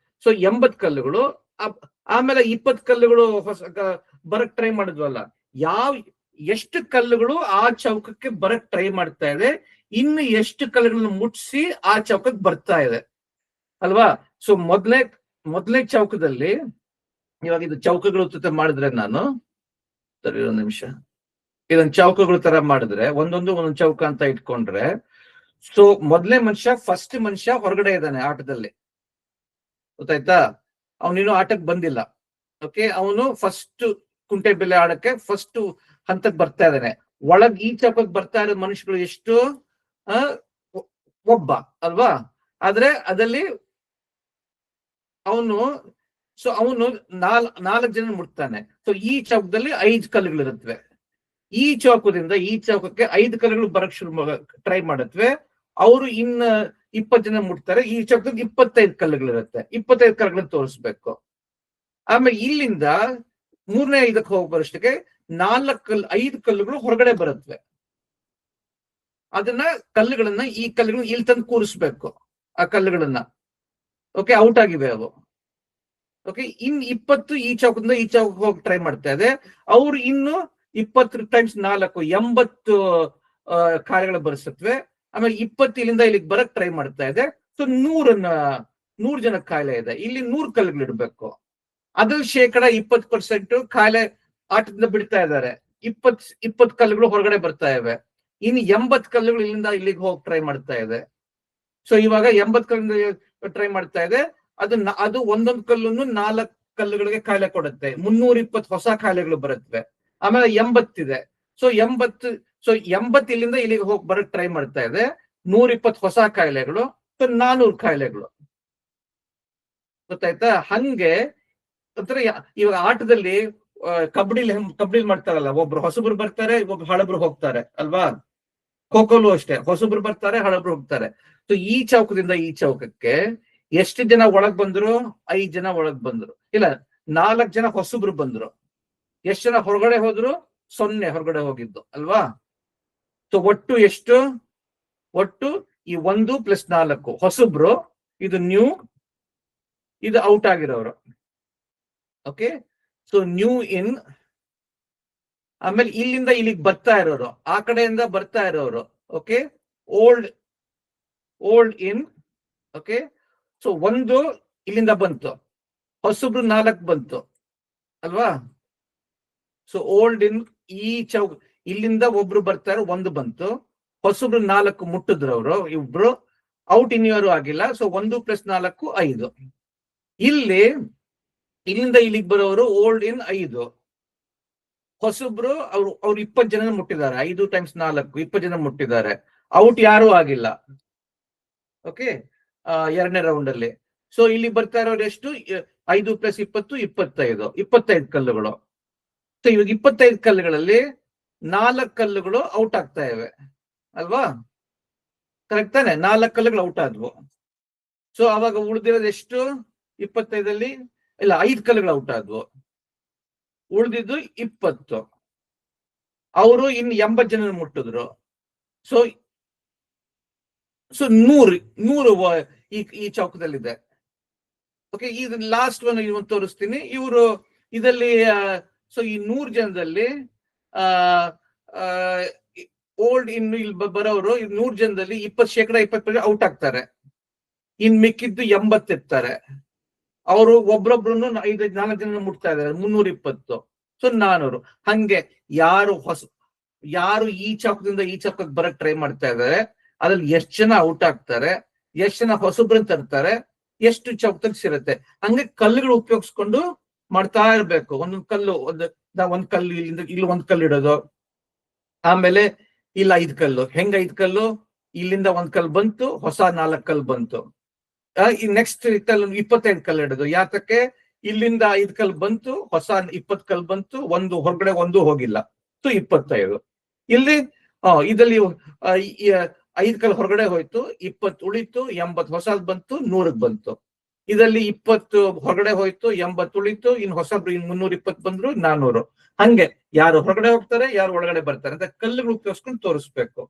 ಸೊ 80 ಕಲ್ಲುಗಳು. ಆಮೇಲೆ 20 ಕಲ್ಲುಗಳು ಬರಕ್ ಟ್ರೈ ಮಾಡಿದ್ವಲ್ಲ, ಎಷ್ಟು ಕಲ್ಲುಗಳು ಆ ಚೌಕಕ್ಕೆ ಬರಕ್ ಟ್ರೈ ಮಾಡ್ತಾ ಇದೆ, ಇನ್ನು ಎಷ್ಟು ಕಲ್ಲುಗಳನ್ನ ಮುಟ್ಸಿ ಆ ಚೌಕಕ್ಕೆ ಬರ್ತಾ ಇದೆ ಅಲ್ವಾ? ಸೊ ಮೊದಲನೇ ಚೌಕದಲ್ಲಿ ಇವಾಗ ಇದು ಚೌಕಗಳು ಮಾಡಿದ್ರೆ, ನಾನು ಸರಿ ಒಂದು ನಿಮಿಷ, ಇದೊಂದು ಚೌಕಗಳು ತರ ಮಾಡಿದ್ರೆ ಒಂದೊಂದು ಚೌಕ ಅಂತ ಇಟ್ಕೊಂಡ್ರೆ, ಸೊ ಮೊದಲನೇ ಫಸ್ಟ್ ಮನುಷ್ಯ ಹೊರಗಡೆ ಇದ್ದಾನೆ ಆಟದಲ್ಲಿ, ಗೊತ್ತಾಯ್ತಾ? ಅವನಿನ್ನೂ ಆಟಕ್ಕೆ ಬಂದಿಲ್ಲ. ಓಕೆ, ಅವನು ಫಸ್ಟ್ ಕುಂಟೆಬಿಲ್ಲೆ ಆಡಕ್ಕೆ ಫಸ್ಟ್ ಹಂತಕ್ಕೆ ಬರ್ತಾ ಇದ್ದಾನೆ. ಒಳಗ್ ಈ ಚೌಕಕ್ಕೆ ಬರ್ತಾ ಇರೋ ಮನುಷ್ಯಗಳು ಎಷ್ಟು? ಒಬ್ಬ ಅಲ್ವಾ? ಆದ್ರೆ ಅದಲ್ಲಿ ಅವನು 4 ಜನ ಮುಟ್ತಾನೆ. ಸೊ ಈ ಚೌಕದಲ್ಲಿ 5 ಕಲ್ಲುಗಳಿರುತ್ತವೆ. ಈ ಚೌಕದಿಂದ ಈ ಚೌಕಕ್ಕೆ 5 ಕಲ್ಲುಗಳು ಬರಕ್ ಟ್ರೈ ಮಾಡತ್ವೆ. ಅವರು ಇನ್ನ 20 ಜನ ಮುಟ್ತಾರೆ. ಈ ಚೌಕದಲ್ಲಿ 25 ಕಲ್ಲುಗಳಿರುತ್ತೆ. 25 ಕಲ್ಲುಗಳನ್ನ ತೋರಿಸ್ಬೇಕು. ಆಮೇಲೆ ಇಲ್ಲಿಂದ 3ನೇ 5ಕ್ಕೆ ಹೋಗಿ ಬರೋಷ್ಟಕ್ಕೆ 5 ಕಲ್ಲುಗಳು ಹೊರಗಡೆ ಬರುತ್ತವೆ. ಅದನ್ನ ಕಲ್ಲುಗಳನ್ನ ಈ ಕಲ್ಲುಗಳನ್ನ ಇಲ್ಲಿ ತಂದು ಕೂರಿಸ್ಬೇಕು. ಆ ಕಲ್ಲುಗಳನ್ನ ಓಕೆ, ಔಟ್ ಆಗಿವೆ ಅವು. ಓಕೆ, 20 ಈ ಚೌಕದಿಂದ ಈ ಚೌಕ ಹೋಗಿ ಟ್ರೈ ಮಾಡ್ತಾ ಇದೆ. ಅವ್ರು ಇನ್ನು 20 × 4 80 ಕಾರ್ಯಗಳು ಬರೆಸತ್ವೆ. ಆಮೇಲೆ 20 ಇಲ್ಲಿಂದ ಇಲ್ಲಿಗೆ ಬರಕ್ ಟ್ರೈ ಮಾಡ್ತಾ ಇದೆ. ಸೊ 100 ಜನ ಕಾಯಿಲೆ ಇದೆ. ಇಲ್ಲಿ 100 ಕಲ್ಲುಗಳು ಇಡ್ಬೇಕು. ಅದ್ರಲ್ಲಿ 20% ಕಾಯಿಲೆ ಆಟದಿಂದ ಬಿಡ್ತಾ ಇದ್ದಾರೆ. 20 ಕಲ್ಲುಗಳು ಹೊರಗಡೆ ಬರ್ತಾ ಇವೆ. ಇನ್ನು 80 ಕಲ್ಲುಗಳು ಇಲ್ಲಿಂದ ಇಲ್ಲಿಗೆ ಹೋಗಿ ಟ್ರೈ ಮಾಡ್ತಾ ಇದೆ. ಸೊ ಇವಾಗ 80 ಕಲ್ಲು ಟ್ರೈ ಮಾಡ್ತಾ ಇದೆ. ಅದು ಒಂದೊಂದು ಕಲ್ಲನ್ನು 4 ಕಲ್ಲುಗಳಿಗೆ ಕಾಯಿಲೆ ಕೊಡುತ್ತೆ. 320 ಹೊಸ ಕಾಯಿಲೆಗಳು ಬರುತ್ತವೆ. ಆಮೇಲೆ 80 ಇದೆ. ಸೊ 80 ಇಲ್ಲಿಂದ ಇಲ್ಲಿಗೆ ಹೋಗಿ ಬರಕ್ ಟ್ರೈ ಮಾಡ್ತಾ ಇದೆ. 120 ಹೊಸ ಕಾಯಿಲೆಗಳು, ಸೊ 400 ಕಾಯಿಲೆಗಳು. ಗೊತ್ತಾಯ್ತಾ? ಹಂಗೆ ಒಂಥರ ಇವಾಗ ಆಟದಲ್ಲಿ ಕಬಡ್ಡಿ ಮಾಡ್ತಾರಲ್ಲ, ಒಬ್ರು ಹೊಸಬ್ರು ಬರ್ತಾರೆ, ಒಬ್ರು ಹಳಬ್ರು ಹೋಗ್ತಾರೆ ಅಲ್ವಾ? ಖೋಖೋಲು ಅಷ್ಟೇ, ಹೊಸಬ್ರು ಬರ್ತಾರೆ, ಹಳಬ್ರು ಹೋಗ್ತಾರೆ. ಸೊ ಈ ಚೌಕದಿಂದ ಈ ಚೌಕಕ್ಕೆ ಎಷ್ಟು ಜನ ಒಳಗ್ ಬಂದ್ರು? 5 ಜನ ಒಳಗ್ ಬಂದ್ರು. ಇಲ್ಲ, 4 ಜನ ಹೊಸಬ್ರು ಬಂದ್ರು. ಎಷ್ಟು ಜನ ಹೊರಗಡೆ ಹೋದ್ರು? 0 ಹೊರಗಡೆ ಹೋಗಿದ್ದು ಅಲ್ವಾ? ಸೊ ಒಟ್ಟು ಎಷ್ಟು? ಒಟ್ಟು ಈ 1 + 4 ಹೊಸಬ್ರು, ಇದು ನ್ಯೂ, ಇದು ಔಟ್ ಆಗಿರೋರು. ಓಕೆ, ಸೊ ನ್ಯೂ ಇನ್. ಆಮೇಲೆ ಇಲ್ಲಿಂದ ಇಲ್ಲಿಗೆ ಬರ್ತಾ ಇರೋರು, ಆ ಕಡೆಯಿಂದ ಬರ್ತಾ ಇರೋರು. ಓಕೆ, ಓಲ್ಡ್ ಇನ್. ಓಕೆ, ಸೊ 1 ಇಲ್ಲಿಂದ ಬಂತು, ಹೊಸಬ್ರು 4 ಬಂತು ಅಲ್ವಾ? ಸೊ ಓಲ್ಡ್ ಇನ್ ಈ ಚೌಕ ಇಲ್ಲಿಂದ ಒಬ್ರು ಬರ್ತಾರೆ, 1 ಬಂತು. ಹೊಸಬ್ರು 4 ಮುಟ್ಟಿದ್ರು ಅವರು, ಇಬ್ರು ಔಟ್ ಇನ್ಯವರು ಆಗಿಲ್ಲ. ಸೊ 1 + 4 5. ಇಲ್ಲಿಂದ ಇಲ್ಲಿಗೆ ಬರೋರು ಓಲ್ಡ್ ಇನ್ 5, ಹೊಸಬ್ರು ಅವ್ರು 20 ಜನ ಮುಟ್ಟಿದ್ದಾರೆ. 5 × 4 20 ಜನ ಮುಟ್ಟಿದ್ದಾರೆ. ಔಟ್ ಯಾರು ಆಗಿಲ್ಲ. ಓಕೆ, 2ನೇ ರೌಂಡ್ ಅಲ್ಲಿ. ಸೊ ಇಲ್ಲಿ ಬರ್ತಾ ಇರೋರು ಎಷ್ಟು? 5 + 20 25 ಕಲ್ಲುಗಳು. ಸೊ ಇವಾಗ 25 ಕಲ್ಲುಗಳಲ್ಲಿ 4 ಕಲ್ಲುಗಳು ಔಟ್ ಆಗ್ತಾ ಇವೆ ಅಲ್ವಾ? ಕರೆಕ್ಟ್ ತಾನೆ? 4 ಕಲ್ಲುಗಳು ಔಟ್ ಆದ್ವು. ಸೊ ಅವಾಗ ಉಳಿದಿರೋದು ಎಷ್ಟು? 25ಅಲ್ಲಿ ಇಲ್ಲ, 5 ಕಲ್ಲುಗಳು ಔಟ್ ಆದ್ವು. ಉಳಿದಿದ್ದು 20. ಅವರು ಇನ್ನು 80 ಜನ ಮುಟ್ಟಿದ್ರು. ಸೊ 100 ಈ ಚೌಕದಲ್ಲಿದೆ. ಓಕೆ, ಇದು ಲಾಸ್ಟ್ ಒನ್ ಇವತ್ತು ತೋರಿಸ್ತೀನಿ. ಇವರು ಇದರಲ್ಲಿ ಸೊ ಈ 100 ಜನದಲ್ಲಿ ಓಲ್ಡ್ ಇನ್ನು ಇಲ್ಲಿ ಬರೋರು 100 ಜನದಲ್ಲಿ 20% ಔಟ್ ಆಗ್ತಾರೆ. ಇನ್ ಮಿಕ್ಕಿದ್ದು 80 ಇರ್ತಾರೆ. ಅವರು ಒಬ್ರೊಬ್ರು 4 ಜನ ಮುಟ್ತಾ ಇದ್ದಾರೆ. 320. ಸೊ 400. ಹಂಗೆ ಯಾರು ಈ ಚೌಕದಿಂದ ಈ ಚೌಕಕ್ಕೆ ಬರಕ್ ಟ್ರೈ ಮಾಡ್ತಾ ಇದ್ದಾರೆ, ಅದ್ರಲ್ಲಿ ಎಷ್ಟು ಜನ ಔಟ್ ಆಗ್ತಾರೆ, ಎಷ್ಟು ಜನ ಹೊಸಬ್ರನ್ನ ತರ್ತಾರೆ, ಎಷ್ಟು ಚೌಕದಲ್ಲಿ ಸಿರುತ್ತೆ. ಹಂಗೆ ಕಲ್ಲುಗಳು ಉಪಯೋಗಿಸ್ಕೊಂಡು ಮಾಡ್ತಾ ಇರ್ಬೇಕು. ಒಂದೊಂದು ಕಲ್ಲು, ಒಂದ್ ಕಲ್ಲು ಇಲ್ಲಿಂದ ಇಲ್ಲಿ 1 ಕಲ್ಲು ಇಡೋದು. ಆಮೇಲೆ ಇಲ್ಲ 5 ಕಲ್ಲು. ಹೆಂಗ 5 ಕಲ್ಲು? ಇಲ್ಲಿಂದ 1 ಕಲ್ಲು ಬಂತು, ಹೊಸ 4 ಕಲ್ಲು ಬಂತು. ಈ ನೆಕ್ಸ್ಟ್ ಕಲ್ಲು 25 ಕಲ್ಲು ಇಡೋದು. ಯಾತಕ್ಕೆ? ಇಲ್ಲಿಂದ 5 ಕಲ್ಲು ಬಂತು, ಹೊಸ 20 ಕಲ್ಲು ಬಂತು, 1 ಹೊರಗಡೆ 1 ಹೋಗಿಲ್ಲ. ಸೊ 25. ಇಲ್ಲಿ ಇದರಲ್ಲಿ 5 ಕಲ್ಲು ಹೊರಗಡೆ ಹೋಯ್ತು, 20 ಉಳಿತು, 80 ಹೊಸದ್ ಬಂತು, 100ಕ್ಕೆ ಬಂತು. ಇದರಲ್ಲಿ 20 ಹೊರಗಡೆ ಹೋಯ್ತು, 80 ಉಳಿತು, ಇನ್ನು ಹೊಸಬ್ರು 320 ಬಂದ್ರು, 400. ಹಂಗೆ ಯಾರು ಹೊರಗಡೆ ಹೋಗ್ತಾರೆ, ಯಾರು ಒಳಗಡೆ ಬರ್ತಾರೆ ಅಂತ ಕಲ್ಲುಗಳು ಉಪಯೋಗಿಸ್ಕೊಂಡು ತೋರಿಸ್ಬೇಕು.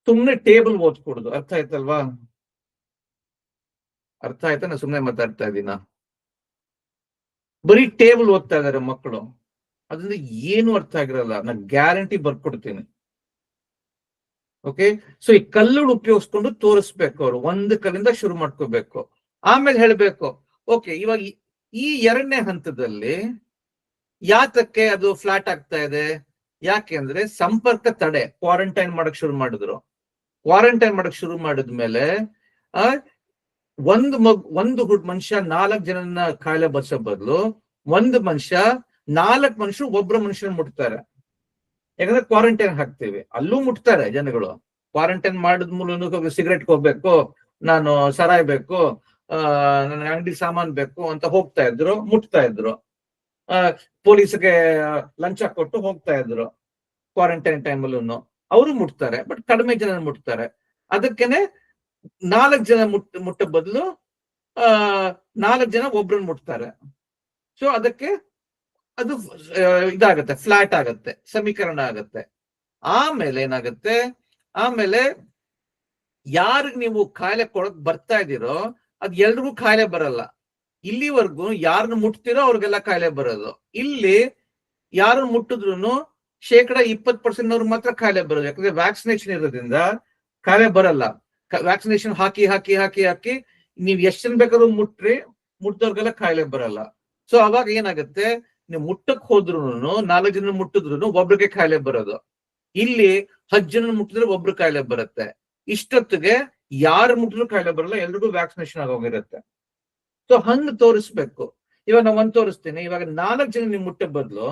ಸುಮ್ನೆ ಟೇಬಲ್ ಓದ್ಕೊಡುದು. ಅರ್ಥ ಆಯ್ತಲ್ವಾ? ಅರ್ಥ ಆಯ್ತಾ? ನಾ ಸುಮ್ನೆ ಮಾತಾಡ್ತಾ ಇದ್ದೀನ? ಬರೀ ಟೇಬಲ್ ಓದ್ತಾ ಇದಾರೆ ಮಕ್ಕಳು. ಅದರಿಂದ ಏನು ಅರ್ಥ ಆಗಿರಲ್ಲ. ನಾನು ಗ್ಯಾರಂಟಿ ಬರ್ಕೊಡ್ತೀನಿ. ಓಕೆ, ಸೊ ಈ ಕಲ್ಲುಗಳು ಉಪಯೋಗಿಸ್ಕೊಂಡು ತೋರಿಸ್ಬೇಕು. ಅವರು 1 ಕಲ್ಲಿಂದ ಶುರು ಮಾಡ್ಕೋಬೇಕು. ಆಮೇಲೆ ಹೇಳ್ಬೇಕು, ಓಕೆ ಇವಾಗ ಈ 2ನೇ ಹಂತದಲ್ಲಿ ಯಾತಕ್ಕೆ ಅದು ಫ್ಲಾಟ್ ಆಗ್ತಾ ಇದೆ? ಯಾಕೆಂದ್ರೆ ಸಂಪರ್ಕ ತಡೆ, ಕ್ವಾರಂಟೈನ್ ಮಾಡಕ್ ಶುರು ಮಾಡಿದ್ರು. ಕ್ವಾರಂಟೈನ್ ಮಾಡಕ್ ಶುರು ಮಾಡಿದ್ಮೇಲೆ ಒಂದು ಮನುಷ್ಯ 4 ಜನನ ಕಾಯಿಲೆ ಬರ್ಸೋ ಬದಲು 1 ಮನುಷ್ಯ 4 ಮನುಷ್ಯರು ಒಬ್ರು ಮನುಷ್ಯನ ಮುಟ್ತಾರೆ. ಯಾಕಂದ್ರೆ ಕ್ವಾರಂಟೈನ್ ಹಾಕ್ತೀವಿ, ಅಲ್ಲೂ ಮುಟ್ತಾರೆ ಜನಗಳು. ಕ್ವಾರಂಟೈನ್ ಮಾಡಿದ ಮೂಲಕ ಸಿಗರೇಟ್ ಹೋಗ್ಬೇಕು, ನಾನು ಸರಾಯ್ ಬೇಕು, ನನ್ನ ಅಂಗಡಿ ಸಾಮಾನ್ ಬೇಕು ಅಂತ ಹೋಗ್ತಾ ಇದ್ರು, ಮುಟ್ತಾ ಇದ್ರು. ಪೊಲೀಸ್ಗೆ ಲಂಚ ಕೊಟ್ಟು ಹೋಗ್ತಾ ಇದ್ರು. ಕ್ವಾರಂಟೈನ್ ಟೈಮಲ್ಲೂ ಅವರು ಮುಟ್ತಾರೆ, ಬಟ್ ಕಡಿಮೆ ಜನ ಮುಟ್ತಾರೆ. ಅದಕ್ಕೇನೆ 4 ಜನ ಮುಟ್ಟ ಬದಲು 4 ಜನ ಒಬ್ರನ್ನ ಮುಟ್ತಾರೆ. ಸೊ ಅದಕ್ಕೆ ಅದು ಇದಾಗತ್ತೆ, ಫ್ಲಾಟ್ ಆಗತ್ತೆ, ಸಮೀಕರಣ ಆಗತ್ತೆ. ಆಮೇಲೆ ಏನಾಗತ್ತೆ, ಆಮೇಲೆ ಯಾರಿಗ್ ನೀವು ಕಾಯಿಲೆ ಕೊಡಕ್ ಬರ್ತಾ ಇದ್ದೀರೋ ಅದ್ ಎಲ್ರಿಗೂ ಕಾಯಿಲೆ ಬರಲ್ಲ. ಇಲ್ಲಿವರೆಗೂ ಯಾರನ್ನ ಮುಟ್ತಿರೋ ಅವ್ರಿಗೆಲ್ಲ ಕಾಯಿಲೆ ಬರೋದು. ಇಲ್ಲಿ ಯಾರನ್ನ ಮುಟ್ಟಿದ್ರು 20% ಮಾತ್ರ ಕಾಯಿಲೆ ಬರೋದು. ಯಾಕಂದ್ರೆ ವ್ಯಾಕ್ಸಿನೇಷನ್ ಇರೋದ್ರಿಂದ ಕಾಯಿಲೆ ಬರಲ್ಲ. ವ್ಯಾಕ್ಸಿನೇಷನ್ ಹಾಕಿ ಹಾಕಿ ಹಾಕಿ ಹಾಕಿ ನೀವ್ ಎಷ್ಟ್ ಜನ ಬೇಕಾದ್ರೂ ಮುಟ್ಟಿದವ್ರಿಗೆಲ್ಲ ಕಾಯಿಲೆ ಬರಲ್ಲ. ಸೊ ಅವಾಗ ಏನಾಗುತ್ತೆ, ನೀವು ಮುಟ್ಟಕ್ ಹೋದ್ರು 4 ಜನ ಮುಟ್ಟಿದ್ರು ಒಬ್ರಿಗೆ ಕಾಯಿಲೆ ಬರೋದು. ಇಲ್ಲಿ 10 ಜನ ಮುಟ್ಟಿದ್ರೆ ಒಬ್ರು ಕಾಯಿಲೆ ಬರುತ್ತೆ. ಇಷ್ಟೊತ್ತಿಗೆ ಯಾರು ಮುಟ್ಟಿದ್ರು ಕಾಯಿಲೆ ಬರಲ್ಲ, ಎಲ್ರಿಗೂ ವ್ಯಾಕ್ಸಿನೇಷನ್ ಆಗೋಗಿರುತ್ತೆ. ಸೊ ಹಂಗ್ ತೋರಿಸ್ಬೇಕು. ಇವಾಗ ನಾವ್ ಒಂದ್ ತೋರಿಸ್ತೀನಿ. ಇವಾಗ 4 ಜನ ನಿಮ್ ಮುಟ್ಟ ಬದಲು,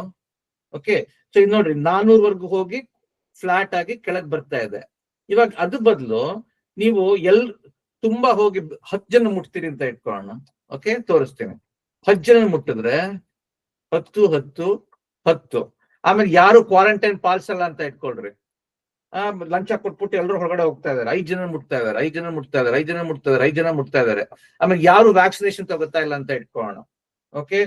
ಓಕೆ, ಸೊ ಇದು ನೋಡ್ರಿ 400 ಹೋಗಿ ಫ್ಲಾಟ್ ಆಗಿ ಕೆಳಗ್ ಬರ್ತಾ ಇದೆ. ಇವಾಗ ಅದ್ರ ಬದಲು ನೀವು ತುಂಬಾ ಹೋಗಿ 10 ಜನ ಮುಟ್ತೀರಿ ಅಂತ ಇಟ್ಕೊಳ್ಳೋಣ. ಓಕೆ, ತೋರಿಸ್ತೀನಿ. 10 ಜನ ಮುಟ್ಟಿದ್ರೆ 10 10 10. ಆಮೇಲೆ ಯಾರು ಕ್ವಾರಂಟೈನ್ ಪಾಲಿಸಲ್ಲ ಅಂತ ಇಟ್ಕೊಳ್ರಿ. ಲಂಚ ಕೊಟ್ಬಿಟ್ಟು ಎಲ್ಲರೂ ಹೊರಗಡೆ ಹೋಗ್ತಾ ಇದಾರೆ. 5 ಜನ ಮುಟ್ತಾ ಇದಾರೆ, 5 ಜನ ಮುಟ್ತಾ ಇದಾರೆ, 5 ಜನ ಮುಟ್ತಾ ಇದಾರೆ, 5 ಜನ ಮುಟ್ತಾ ಇದಾರೆ. ಆಮೇಲೆ ಯಾರು ವ್ಯಾಕ್ಸಿನೇಷನ್ ತಗೋತಾ ಇಲ್ಲ ಅಂತ ಇಟ್ಕೊಳ್ಳೋಣ. ಓಕೆ,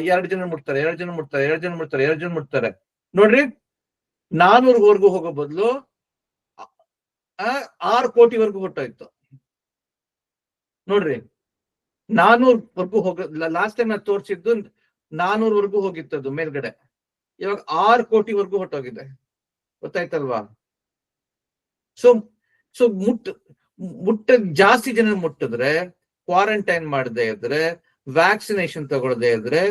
2 ಜನ ಮುಟ್ತಾರೆ, 2 ಜನ ಮುಟ್ತಾರೆ, 2 ಜನ ಮುಟ್ತಾರೆ, 2 ಜನ ಮುಟ್ತಾರೆ. ನೋಡ್ರಿ, 400 ಹೋಗೋ ಬದಲು 6 ಕೋಟಿವರೆಗೂ ಹೊಟ್ಟೋಯ್ತು. ನೋಡ್ರಿ, 400 ಹೋಗ, ಲಾಸ್ಟ್ ಟೈಮ್ ನಾನು ತೋರಿಸಿದ್ದು 400 ಹೋಗಿತ್ತದು ಮೇಲ್ಗಡೆ. ಇವಾಗ 6 ಕೋಟಿವರೆಗೂ ಹೊಟ್ಟೋಗಿದೆ. ಗೊತ್ತಾಯ್ತಲ್ವಾ? ಸೊ ಮುಟ್ಟ ಜಾಸ್ತಿ ಜನ ಮುಟ್ಟಿದ್ರೆ, ಕ್ವಾರಂಟೈನ್ ಮಾಡದೇ ಇದ್ರೆ, ವ್ಯಾಕ್ಸಿನೇಷನ್ ತಗೊಳ್ಳದೆ ಇದ್ರೆ,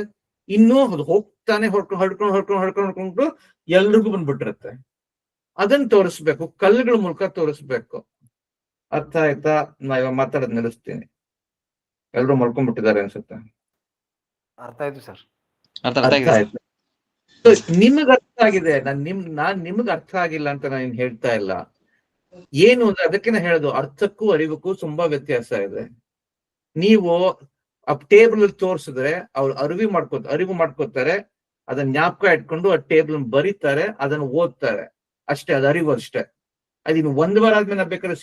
ಇನ್ನೂ ಅದು ಹೋಗ್ತಾನೆ ಹೊಡ್ಕೊಂಡು ಎಲ್ರಿಗೂ ಬಂದ್ಬಿಟ್ಟಿರುತ್ತೆ. ಅದನ್ನ ತೋರಿಸ್ಬೇಕು, ಕಲ್ಲುಗಳ ಮೂಲಕ ತೋರಿಸ್ಬೇಕು. ಅರ್ಥ ಆಯ್ತಾ? ನಾ ಇವಾಗ ಮಾತಾಡೋದ್ ನಿಲ್ಲಿಸ್ತೀನಿ. ಎಲ್ರು ಮಲ್ಕೊಂಡ್ಬಿಟ್ಟಿದ್ದಾರೆ ಅನ್ಸುತ್ತೆ. ಅರ್ಥ ಆಯ್ತು ಸರ್. ಅರ್ಥ ಆಯ್ತು. ನಿಮಗ್ ಅರ್ಥ ಆಗಿದೆ. ನಾನ್ ನಿಮಗ್ ಅರ್ಥ ಆಗಿಲ್ಲ ಅಂತ ನಾನು ಹೇಳ್ತಾ ಇಲ್ಲ. ಏನು ಅಂದ್ರೆ ಅದಕ್ಕೆ ನಾ ಹೇಳೋದು, ಅರ್ಥಕ್ಕೂ ಅರಿವಕ್ಕೂ ತುಂಬಾ ವ್ಯತ್ಯಾಸ ಇದೆ. ನೀವು ಟೇಬಲ್ ಅಲ್ಲಿ ತೋರಿಸಿದ್ರೆ ಅವ್ರು ಅರಿವು ಮಾಡ್ಕೋತಾರೆ, ಅದನ್ನ ಜ್ಞಾಪಕ ಇಟ್ಕೊಂಡು ಆ ಟೇಬಲ್ ಬರೀತಾರೆ, ಅದನ್ನ ಓದ್ತಾರೆ ಅಷ್ಟೇ. ಅದು ಅರಿವು ಅಷ್ಟೇ. ಅದಿನ್ನು 1 ವಾರ ಆದ್ಮೇಲೆ ನಾ ಬೇಕಾದ್ರೆ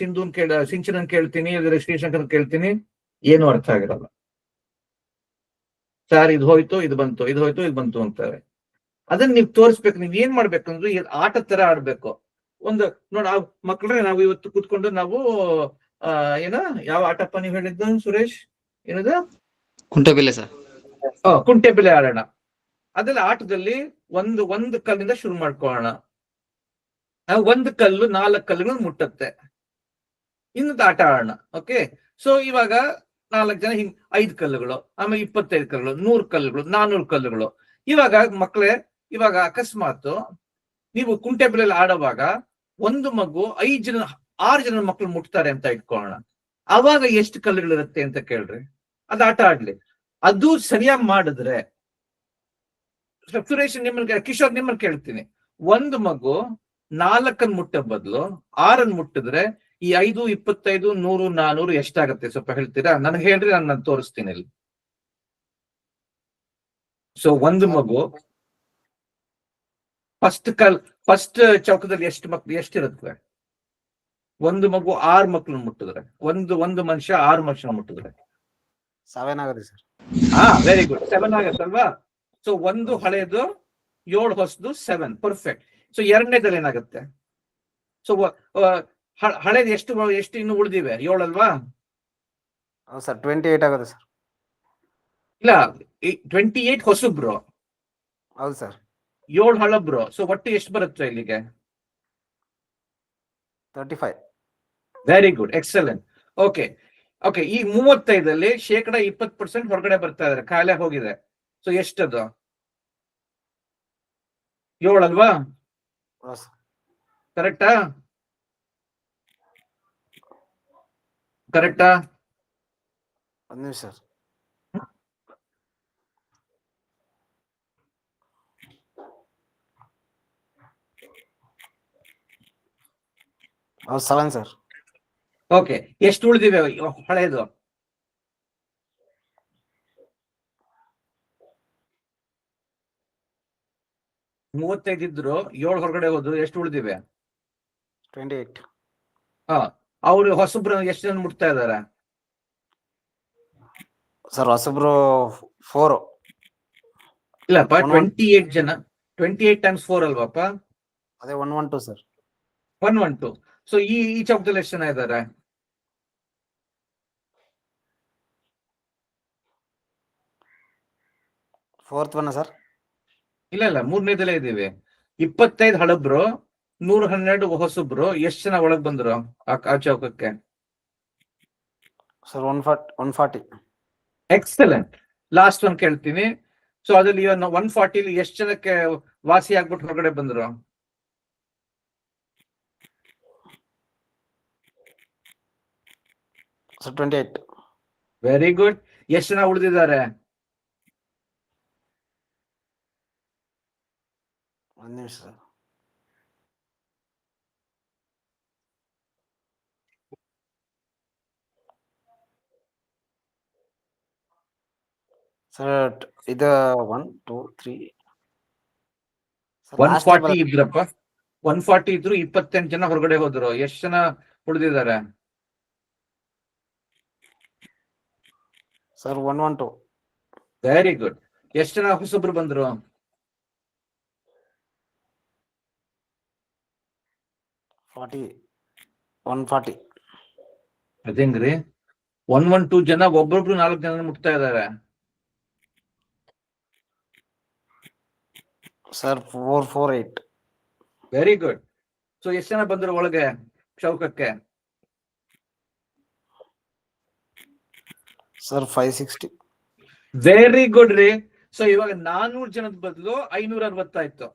ಸಿಂಚನನ್ ಕೇಳ್ತೀನಿ, ಇಲ್ಲದ್ರೆ ಶ್ರೀಶಂಕರ್ ಕೇಳ್ತೀನಿ, ಏನು ಅರ್ಥ ಆಗಿರಲ್ಲ. ಸರ್ ಇದು ಹೋಯ್ತು, ಇದು ಬಂತು, ಇದು ಹೋಯ್ತು, ಇದು ಬಂತು ಅಂತಾರೆ. ಅದನ್ನ ನೀವು ತೋರಿಸ್ಬೇಕು. ನೀವ್ ಏನ್ ಮಾಡ್ಬೇಕಂದ್ರೆ ಆಟ ತರ ಆಡ್ಬೇಕು. ಒಂದು ನೋಡ ಮಕ್ಕಳ್ರೆ, ನಾವು ಇವತ್ತು ಕೂತ್ಕೊಂಡು ನಾವು ಯಾವ ಆಟಪ್ಪ ನೀವ್ ಹೇಳಿದ್ದು ಸುರೇಶ್? ಏನದ? ಕುಂಟೆಬಿಲ್ಲೆ ಸರ್. ಕುಂಟೆಬಿಲ್ಲೆ ಆಡೋಣ. ಅದೆಲ್ಲ ಆಟದಲ್ಲಿ ಒಂದು ಕಲ್ಲಿಂದ ಶುರು ಮಾಡ್ಕೊಳ್ಳೋಣ. ಒಂದು ಕಲ್ಲು 4 ಕಲ್ಲುಗಳು ಮುಟ್ಟತ್ತೆ. ಇನ್ನೊಂದು ಆಟ ಆಡೋಣ. ಓಕೆ, ಸೊ ಇವಾಗ 4 ಜನ 5 ಕಲ್ಲುಗಳು, ಆಮೇಲೆ 25 ಕಲ್ಲುಗಳು, 100 ಕಲ್ಲುಗಳು, 400 ಕಲ್ಲುಗಳು. ಇವಾಗ ಮಕ್ಕಳೇ, ಇವಾಗ ಅಕಸ್ಮಾತ್ ನೀವು ಕುಂಟೆಬಿಲ್ಲೆ ಆಡುವಾಗ ಒಂದು ಮಗು 6 ಜನ ಮಕ್ಕಳು ಮುಟ್ತಾರೆ ಅಂತ ಇಟ್ಕೊಳ್ಳೋಣ. ಅವಾಗ ಎಷ್ಟು ಕಲ್ಲುಗಳಿರುತ್ತೆ ಅಂತ ಕೇಳ್ರಿ. ಅದು ಆಟ ಆಡ್ಲಿ. ಅದು ಸರಿಯಾಗಿ ಮಾಡಿದ್ರೆ, ಸುರೇಶ್ ಕಿಶೋರ್ ನಿಮ್ಮನ್ನು ಕೇಳ್ತೀನಿ, ಒಂದು ಮಗು 4 ಮುಟ್ಟ ಬದಲು 6 ಮುಟ್ಟಿದ್ರೆ ಈ 5, 25, 100, 400 ಎಷ್ಟಾಗತ್ತೆ ಸ್ವಲ್ಪ ಹೇಳ್ತೀರಾ? ನನಗೆ ಹೇಳ್ರಿ, ನಾನು ತೋರಿಸ್ತೀನಿ ಇಲ್ಲಿ. ಸೊ ಒಂದು ಮಗು ಫಸ್ಟ್ ಚೌಕದಲ್ಲಿ ಎಷ್ಟಿರುತ್ತೆ? ಒಂದು ಮಗು 6 ಮಕ್ಕಳನ್ನ ಮುಟ್ಟಿದ್ರೆ, ಒಂದು ಮನುಷ್ಯ 6 ಮನುಷ್ಯನ ಮುಟ್ಟಿದ್ರೆ 7 ಆಗುತ್ತೆ ಸರ್. Very good, 7 ಆಗತ್ತಲ್ವಾ? ಸೊ 1 ಹಳೇದು, 7 ಹೊಸದು, 7 ಪರ್ಫೆಕ್ಟ್. ಸೊ ಎರಡನೇದಲ್ಲಿ ಏನಾಗುತ್ತೆ? ಸೊ ಹಳೇದು ಎಷ್ಟು ಇನ್ನು ಉಳಿದಿವೆ? 7 ಅಲ್ವಾ? ಹೌದು ಸರ್, 28 ಆಗುತ್ತೆ ಸರ್. ಇಲ್ಲ, 28 ಹೊಸಬ್ರು. ಹೌದು ಸರ್. 7 ಹಳಬ್ರು. ಸೊ ಒಟ್ಟು ಎಷ್ಟು ಬರುತ್ತೆ ಇಲ್ಲಿಗೆ? 35. Very good, excellent. ಓಕೆ, ಈ 35ಅಲ್ಲಿ 20% ಹೊರಗಡೆ ಬರ್ತಾ ಇದಾರೆ, ಕಾಯಿಲೆ ಹೋಗಿದೆ. ಸೊ ಎಷ್ಟದು? 7 ಅಲ್ವಾ? ಕರೆಕ್ಟಾ? ಒಂದು ನಿಮಿಷ ಸರ್. ಹೌದು 7 ಸರ್. ಓಕೆ, ಎಷ್ಟು ಉಳಿದಿವೆ ಹಳೇದು? 35 ಇದ್ರು 7 ಹೊರಗಡೆ ಹೋದ್ರು, ಎಷ್ಟು ಉಳಿದಿವೆ? 28. ಅವ್ರು ಹೊಸಬ್ರು ಎಷ್ಟು ಜನ ಮುಟ್ತಾ ಇದಾರೆ? ಸರ್ ಹೊಸಬ್ರು 4. ಇಲ್ಲಪ್ಪ, 112. 28 ಜನ. 28 times 4 ಅಲ್ವಾಪ? ಅದೇ 112 ಸರ್. 112. ಸೊ ಈ ಚೌಕದಲ್ಲಿ ಎಷ್ಟು ಜನ ಇದ್ದಾರೆ? Fourth one sir. ಇಲ್ಲ, ಮೂರನೇದಲ್ಲೇ ಇದೀವಿ. 25 ಹಳಬ್ರು, 112 ಹೊಸಬ್ರು, ಎಷ್ಟು ಜನ ಒಳಗ್ ಬಂದ್ರು ಆ ಚೌಕಕ್ಕೆ? ಸರ್ 140. ಎಕ್ಸಲೆಂಟ್. ಲಾಸ್ಟ್ ಒನ್ ಕೇಳ್ತೀನಿ. ಸೊ ಅದ್ರಲ್ಲಿ 140 ಎಷ್ಟು ಜನಕ್ಕೆ ವಾಸಿ ಆಗ್ಬಿಟ್ಟು ಹೊರಗಡೆ ಬಂದ್ರು? ಸರ್ 28. Very good. ಎಷ್ಟು ಜನ ಉಳಿದಿದ್ದಾರೆ? ಒಂದು ನಿಮಿಷ ಸರ್. ಸರ್ ಇದು 1 2 3 140 ಇದ್ರಪ್ಪ. 140 ಇದ್ರು, 28 ಜನ ಹೊರಗಡೆ ಹೋದ್ರು. ಎಷ್ಟು ಜನ ಉಳಿದಿದ್ದಾರೆ? ಸರ್ 112. Very good. ಎಷ್ಟು ಜನ ಹೊಸಬ್ರು ಬಂದ್ರು? 140. ಅದೇಂಗ್ರಿ 112 ಜನ ಒಬ್ಬೊಬ್ರು 4 ಜನ ಮುಟ್ತಾ ಇದಾರೆ. ಸರ್ 448. Very good. ಸೊ ಎಷ್ಟು ಜನ ಬಂದ್ರು ಒಳಗೆ ಚೌಕಕ್ಕೆ? ಸರ್ 560. ವೆರಿ ಗುಡ್ ರೀ. ಸೊ ಇವಾಗ 400 ಜನದ ಬದಲು 560 ಆಯ್ತು.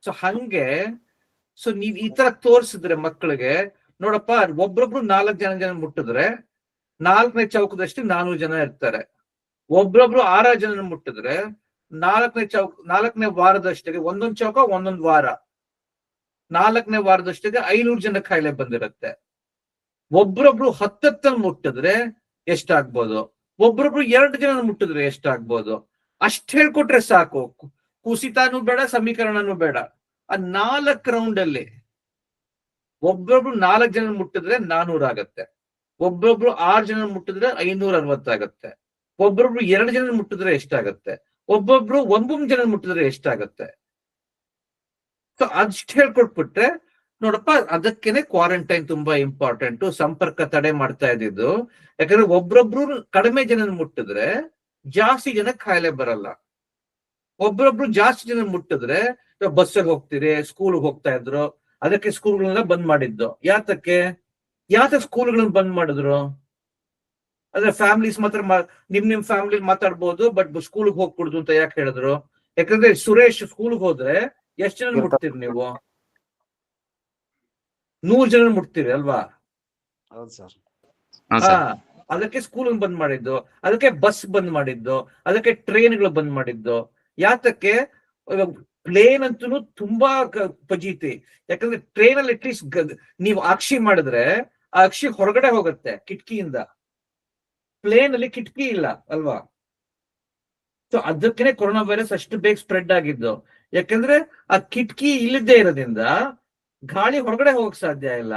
ಸೊ ಹಂಗೆ ಸೊ ನೀವ್ ಈ ತರ ತೋರ್ಸಿದ್ರೆ ಮಕ್ಕಳಿಗೆ, ನೋಡಪ್ಪ, ಒಬ್ರೊಬ್ರು 4 ಜನ ಮುಟ್ಟಿದ್ರೆ 4ನೇ ಚೌಕದಷ್ಟು 400 ಜನ ಇರ್ತಾರೆ. ಒಬ್ರೊಬ್ರು 6 ಜನ ಮುಟ್ಟಿದ್ರೆ 4ನೇ ವಾರದಷ್ಟಿಗೆ, ಒಂದೊಂದು ಚೌಕ ಒಂದೊಂದು ವಾರ, 4ನೇ ವಾರದಷ್ಟಿಗೆ 500 ಜನ ಕಾಯಿಲೆ ಬಂದಿರುತ್ತೆ. ಒಬ್ರೊಬ್ರು 10 ಮುಟ್ಟಿದ್ರೆ ಎಷ್ಟಾಗ್ಬೋದು? ಒಬ್ರೊಬ್ರು 2 ಜನ ಮುಟ್ಟಿದ್ರೆ ಎಷ್ಟಾಗ್ಬೋದು? ಅಷ್ಟ್ ಹೇಳ್ಕೊಟ್ರೆ ಸಾಕು. ಕುಸಿತಾನು ಬೇಡ, ಸಮೀಕರಣನೂ ಬೇಡ. ಆ 4 ರೌಂಡ್ ಅಲ್ಲಿ ಒಬ್ಬೊಬ್ರು 4 ಜನ ಮುಟ್ಟಿದ್ರೆ 400 ಆಗತ್ತೆ. ಒಬ್ಬೊಬ್ರು 6 ಜನ ಮುಟ್ಟಿದ್ರೆ 560 ಆಗತ್ತೆ. ಒಬ್ಬೊಬ್ರು 2 ಜನ ಮುಟ್ಟಿದ್ರೆ ಎಷ್ಟಾಗತ್ತೆ? ಒಬ್ಬೊಬ್ರು 9 ಜನ ಮುಟ್ಟಿದ್ರೆ ಎಷ್ಟಾಗತ್ತೆ? ಸೊ ಅಷ್ಟ್ ಹೇಳ್ಕೊಟ್ಬಿಟ್ರೆ, ನೋಡಪ್ಪ, ಅದಕ್ಕೇನೆ ಕ್ವಾರಂಟೈನ್ ತುಂಬಾ ಇಂಪಾರ್ಟೆಂಟ್. ಸಂಪರ್ಕ ತಡೆ ಮಾಡ್ತಾ ಇದ್ದಿದ್ದು. ಯಾಕಂದ್ರೆ ಒಬ್ರೊಬ್ರು ಕಡಿಮೆ ಜನ ಮುಟ್ಟಿದ್ರೆ ಜಾಸ್ತಿ ಜನ ಕಾಯಿಲೆ ಬರಲ್ಲ. ಒಬ್ರೊಬ್ರು ಜಾಸ್ತಿ ಜನ ಮುಟ್ಟಿದ್ರೆ, ಬಸ್ಸಲ್ಲಿ ಹೋಗ್ತೀರಿ, ಸ್ಕೂಲ್ಗೆ ಹೋಗ್ತಾ ಇದ್ರು, ಅದಕ್ಕೆ ಸ್ಕೂಲ್ಗಳನ್ನ ಬಂದ್ ಮಾಡಿದ್ದು. ಯಾತಕ್ಕೆ ಸ್ಕೂಲ್ಗಳನ್ನ ಬಂದ್ ಮಾಡಿದ್ರು? ಅದ್ರ ಫ್ಯಾಮಿಲೀಸ್ ಮಾತ್ರ ನಿಮ್ ಫ್ಯಾಮಿಲಿ ಮಾತಾಡ್ಬೋದು, ಬಟ್ ಸ್ಕೂಲ್ಗೆ ಹೋಗ್ಬಿಡುದು ಅಂತ ಯಾಕೆ ಹೇಳಿದ್ರು? ಯಾಕಂದ್ರೆ ಸುರೇಶ್ ಸ್ಕೂಲ್ಗೆ ಹೋದ್ರೆ ಎಷ್ಟು ಜನ ಮುಟ್ತೀರಿ ನೀವು? 100 ಜನ ಮುಟ್ತೀರಿ ಅಲ್ವಾ? ಹೌದು ಸರ್. ಅದಕ್ಕೆ ಸ್ಕೂಲ್ ಬಂದ್ ಮಾಡಿದ್ದು, ಅದಕ್ಕೆ ಬಸ್ ಬಂದ್ ಮಾಡಿದ್ದು, ಅದಕ್ಕೆ ಟ್ರೈನ್ಗಳು ಬಂದ್ ಮಾಡಿದ್ದು. ಯಾತಕ್ಕೆ? ಪ್ಲೇನ್ ಅಂತೂ ತುಂಬಾ ಪಜೀತಿ. ಯಾಕಂದ್ರೆ ಟ್ರೈನ್ ಅಲ್ಲಿ ಅಟ್ಲೀಸ್ಟ್ ನೀವು ಅಕ್ಷಿ ಮಾಡಿದ್ರೆ ಆ ಅಕ್ಷಿ ಹೊರಗಡೆ ಹೋಗುತ್ತೆ ಕಿಟಕಿಯಿಂದ. ಪ್ಲೇನ್ ಅಲ್ಲಿ ಕಿಟಕಿ ಇಲ್ಲ ಅಲ್ವಾ? ಸೊ ಅದಕ್ಕೇನೆ ಕೊರೋನಾ ವೈರಸ್ ಅಷ್ಟು ಬೇಗ ಸ್ಪ್ರೆಡ್ ಆಗಿದ್ದು. ಯಾಕಂದ್ರೆ ಆ ಕಿಟಕಿ ಇಲ್ಲದೆ ಇರೋದ್ರಿಂದ ಗಾಳಿ ಹೊರಗಡೆ ಹೋಗಕ್ ಸಾಧ್ಯ ಇಲ್ಲ.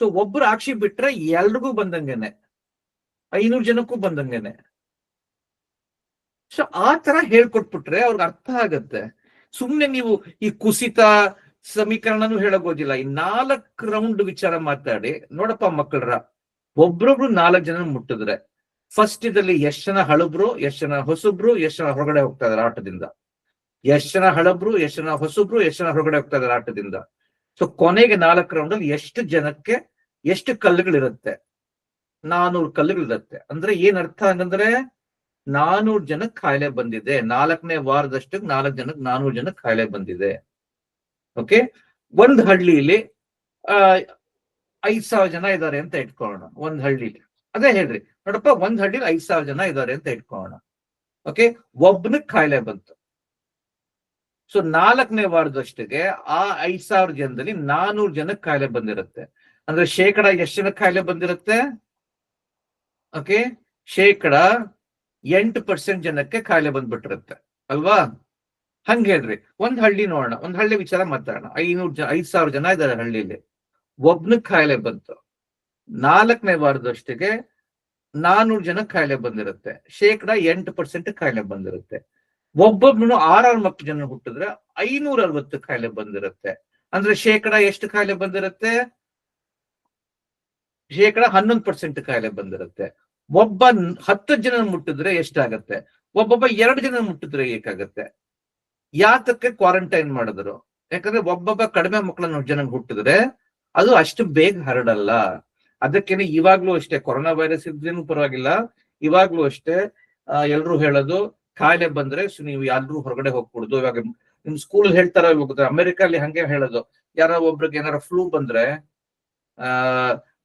ಸೊ ಒಬ್ರು ಅಕ್ಷಿ ಬಿಟ್ರೆ ಎಲ್ರಿಗೂ ಬಂದಂಗೆನೆ, 500 ಜನಕ್ಕೂ ಬಂದಂಗೆನೆ. ಸೊ ಆ ತರ ಹೇಳ್ಕೊಟ್ಬಿಟ್ರೆ ಅವ್ರಿಗೆ ಅರ್ಥ ಆಗತ್ತೆ. ಸುಮ್ನೆ ನೀವು ಈ ಕುಸಿತ ಸಮೀಕರಣನೂ ಹೇಳೋಗೋದಿಲ್ಲ. ಈ 4 ರೌಂಡ್ ವಿಚಾರ ಮಾತಾಡಿ ನೋಡಪ್ಪ ಮಕ್ಕಳ್ರ, ಒಬ್ರೊಬ್ರು 4 ಜನ ಮುಟ್ಟಿದ್ರೆ ಫಸ್ಟ್ ಇದಲ್ಲಿ ಎಷ್ಟ್ ಜನ ಹಳಬ್ರು, ಎಷ್ಟ್ ಜನ ಹೊಸಬ್ರು, ಎಷ್ಟ್ ಜನ ಹೊರಗಡೆ ಹೋಗ್ತಾ ಇದಾರೆ ಆಟದಿಂದ, ಎಷ್ಟ್ ಜನ ಹಳಬ್ರು, ಎಷ್ಟ್ ಜನ ಹೊಸಬ್ರು, ಎಷ್ಟ್ ಜನ ಹೊರಗಡೆ ಹೋಗ್ತಾ ಇದಾರೆ ಆಟದಿಂದ. ಸೊ ಕೊನೆಗೆ 4 ರೌಂಡ್ ಅಲ್ಲಿ ಎಷ್ಟು ಜನಕ್ಕೆ ಎಷ್ಟು ಕಲ್ಲುಗಳಿರುತ್ತೆ? 400 ಕಲ್ಲುಗಳಿರುತ್ತೆ. ಅಂದ್ರೆ ಏನ್ ಅರ್ಥ ಹಂಗಂದ್ರೆ 400 ಜನಕ್ಕೆ ಕಾಯಿಲೆ ಬಂದಿದೆ. 4ನೇ ವಾರದಷ್ಟಕ್ಕೆ 4 ಜನಕ್ಕೆ 400 ಜನಕ್ಕೆ ಕಾಯಿಲೆ ಬಂದಿದೆ. ಓಕೆ, ಒಂದ್ ಹಳ್ಳಿಲಿ 5,000 ಜನ ಇದ್ದಾರೆ ಅಂತ ಇಟ್ಕೊಳ್ಳೋಣ. ಒಂದ್ ಹಳ್ಳಿಲಿ, ಅದೇ ಹೇಳ್ರಿ ನೋಡಪ್ಪ, ಒಂದ್ ಹಳ್ಳಿಲಿ 5,000 ಜನ ಇದ್ದಾರೆ ಅಂತ ಇಟ್ಕೊಳ್ಳೋಣ. ಓಕೆ, ಒಬ್ಬನಿಗೆ ಕಾಯಿಲೆ ಬಂತು. ಸೊ 4ನೇ ವಾರದಷ್ಟಿಗೆ ಆ 5,000 ಜನದಲ್ಲಿ 400 ಜನಕ್ಕೆ ಕಾಯಿಲೆ ಬಂದಿರುತ್ತೆ. ಅಂದ್ರೆ ಶೇಕಡ ಎಷ್ಟು ಜನಕ್ಕೆ ಕಾಯಿಲೆ ಬಂದಿರುತ್ತೆ? ಓಕೆ, ಶೇಕಡ 8% ಜನಕ್ಕೆ ಕಾಯಿಲೆ ಬಂದ್ಬಿಟ್ಟಿರುತ್ತೆ ಅಲ್ವಾ? ಹಂಗ ಹೇಳ್ರಿ. ಒಂದ್ ಹಳ್ಳಿ ನೋಡೋಣ, ಒಂದ್ ಹಳ್ಳಿ ವಿಚಾರ ಮಾತಾಡೋಣ. 5,000 ಜನ ಇದ್ದಾರೆ ಹಳ್ಳಿಲಿ. ಒಬ್ನ ಕಾಯಿಲೆ ಬಂತು, 4ನೇ ವಾರದಷ್ಟಿಗೆ 400 ಜನ ಕಾಯಿಲೆ ಬಂದಿರುತ್ತೆ. 8% ಕಾಯಿಲೆ ಬಂದಿರುತ್ತೆ. ಒಬ್ಬೊಬ್ನು 6 ಮಕ್ಕಳು ಜನ ಹುಟ್ಟಿದ್ರೆ 560 ಕಾಯಿಲೆ ಬಂದಿರುತ್ತೆ. ಅಂದ್ರೆ ಎಷ್ಟು ಕಾಯಿಲೆ ಬಂದಿರುತ್ತೆ? 11% ಕಾಯಿಲೆ ಬಂದಿರುತ್ತೆ. ಒಬ್ಬ 10 ಜನ ಮುಟ್ಟಿದ್ರೆ ಎಷ್ಟಾಗತ್ತೆ? ಒಬ್ಬೊಬ್ಬ 2 ಜನ ಮುಟ್ಟಿದ್ರೆ ಏಕಾಗತ್ತೆ? ಯಾತಕ್ಕೆ ಕ್ವಾರಂಟೈನ್ ಮಾಡಿದ್ರು? ಯಾಕಂದ್ರೆ ಒಬ್ಬೊಬ್ಬ ಕಡಿಮೆ ಮಕ್ಕಳನ್ನ ಜನ ಹುಟ್ಟಿದ್ರೆ ಅದು ಅಷ್ಟು ಬೇಗ ಹರಡಲ್ಲ. ಅದಕ್ಕೇನೆ ಇವಾಗ್ಲೂ ಅಷ್ಟೇ, ಕೊರೋನಾ ವೈರಸ್ ಇದ್ರೇನು ಪರವಾಗಿಲ್ಲ, ಇವಾಗ್ಲೂ ಅಷ್ಟೇ ಎಲ್ರು ಹೇಳೋದು, ಕಾಯಿಲೆ ಬಂದ್ರೆ ನೀವು ಯಾರು ಹೊರಗಡೆ ಹೋಗ್ಬಿಡುದು. ಇವಾಗ ನಿಮ್ ಸ್ಕೂಲ್ ಹೇಳ್ತಾರ, ಅಮೆರಿಕಲ್ಲಿ ಹಂಗೆ ಹೇಳೋದು, ಯಾರೋ ಒಬ್ರಿಗೆ ಏನಾರ ಫ್ಲೂ ಬಂದ್ರೆ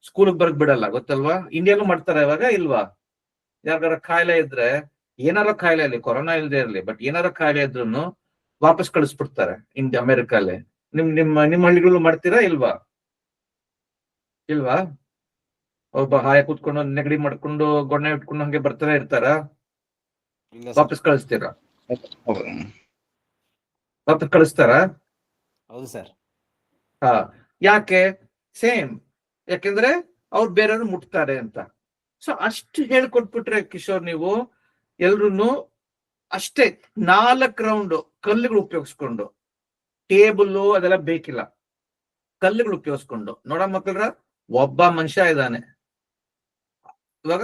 ಸ್ಕೂಲ್ ಬರ್ಗ್ ಬಿಡಲ್ಲ, ಗೊತ್ತಲ್ವಾ? ಇಂಡಿಯಾನು ಮಾಡ್ತಾರ ಇವಾಗ, ಇಲ್ವಾ? ಯಾರಿಗಾರ ಕಾಯಿಲೆ ಇದ್ರೆ, ಏನಾರ ಕಾಯಿಲೆ ಇರಲಿ, ಕೊರೋನಾ ಇಲ್ಲದೆ ಇರಲಿ, ಬಟ್ ಏನಾರ ಕಾಯಿಲೆ ಇದ್ರು ವಾಪಸ್ ಕಳಿಸ್ಬಿಡ್ತಾರೆ ಅಮೆರಿಕಲ್ಲಿ. ನಿಮ್ಮ ಹಳ್ಳಿಗಳು ಮಾಡ್ತೀರಾ ಇಲ್ವಾ? ಒಬ್ಬ ಹಾಯ ಕೂತ್ಕೊಂಡು ನೆಗಡಿ ಮಾಡ್ಕೊಂಡು ಗೊಣ್ಣೆ ಇಟ್ಕೊಂಡು ಹಂಗೆ ಬರ್ತಾನೆ ಇರ್ತಾರ? ವಾಪಸ್ ಕಳಿಸ್ತೀರಾ? ವಾಪಸ್ ಕಳಿಸ್ತಾರ? ಹೌದು ಸರ್. ಹಾ, ಯಾಕೆ? ಸೇಮ್, ಯಾಕೆಂದ್ರೆ ಅವ್ರು ಬೇರೆಯವ್ರು ಮುಟ್ತಾರೆ ಅಂತ. ಸೊ ಅಷ್ಟು ಹೇಳ್ಕೊಟ್ಬಿಟ್ರೆ ಕಿಶೋರ್, ನೀವು ಎಲ್ರು ಅಷ್ಟೇ 4 ರೌಂಡ್ ಕಲ್ಲುಗಳು ಉಪಯೋಗಿಸ್ಕೊಂಡು, ಟೇಬಲ್ ಅದೆಲ್ಲ ಬೇಕಿಲ್ಲ, ಕಲ್ಲುಗಳು ಉಪಯೋಗಿಸ್ಕೊಂಡು ನೋಡ ಮಕ್ಕಳ್ರ, ಒಬ್ಬ ಮನುಷ್ಯ ಇದ್ದಾನೆ. ಇವಾಗ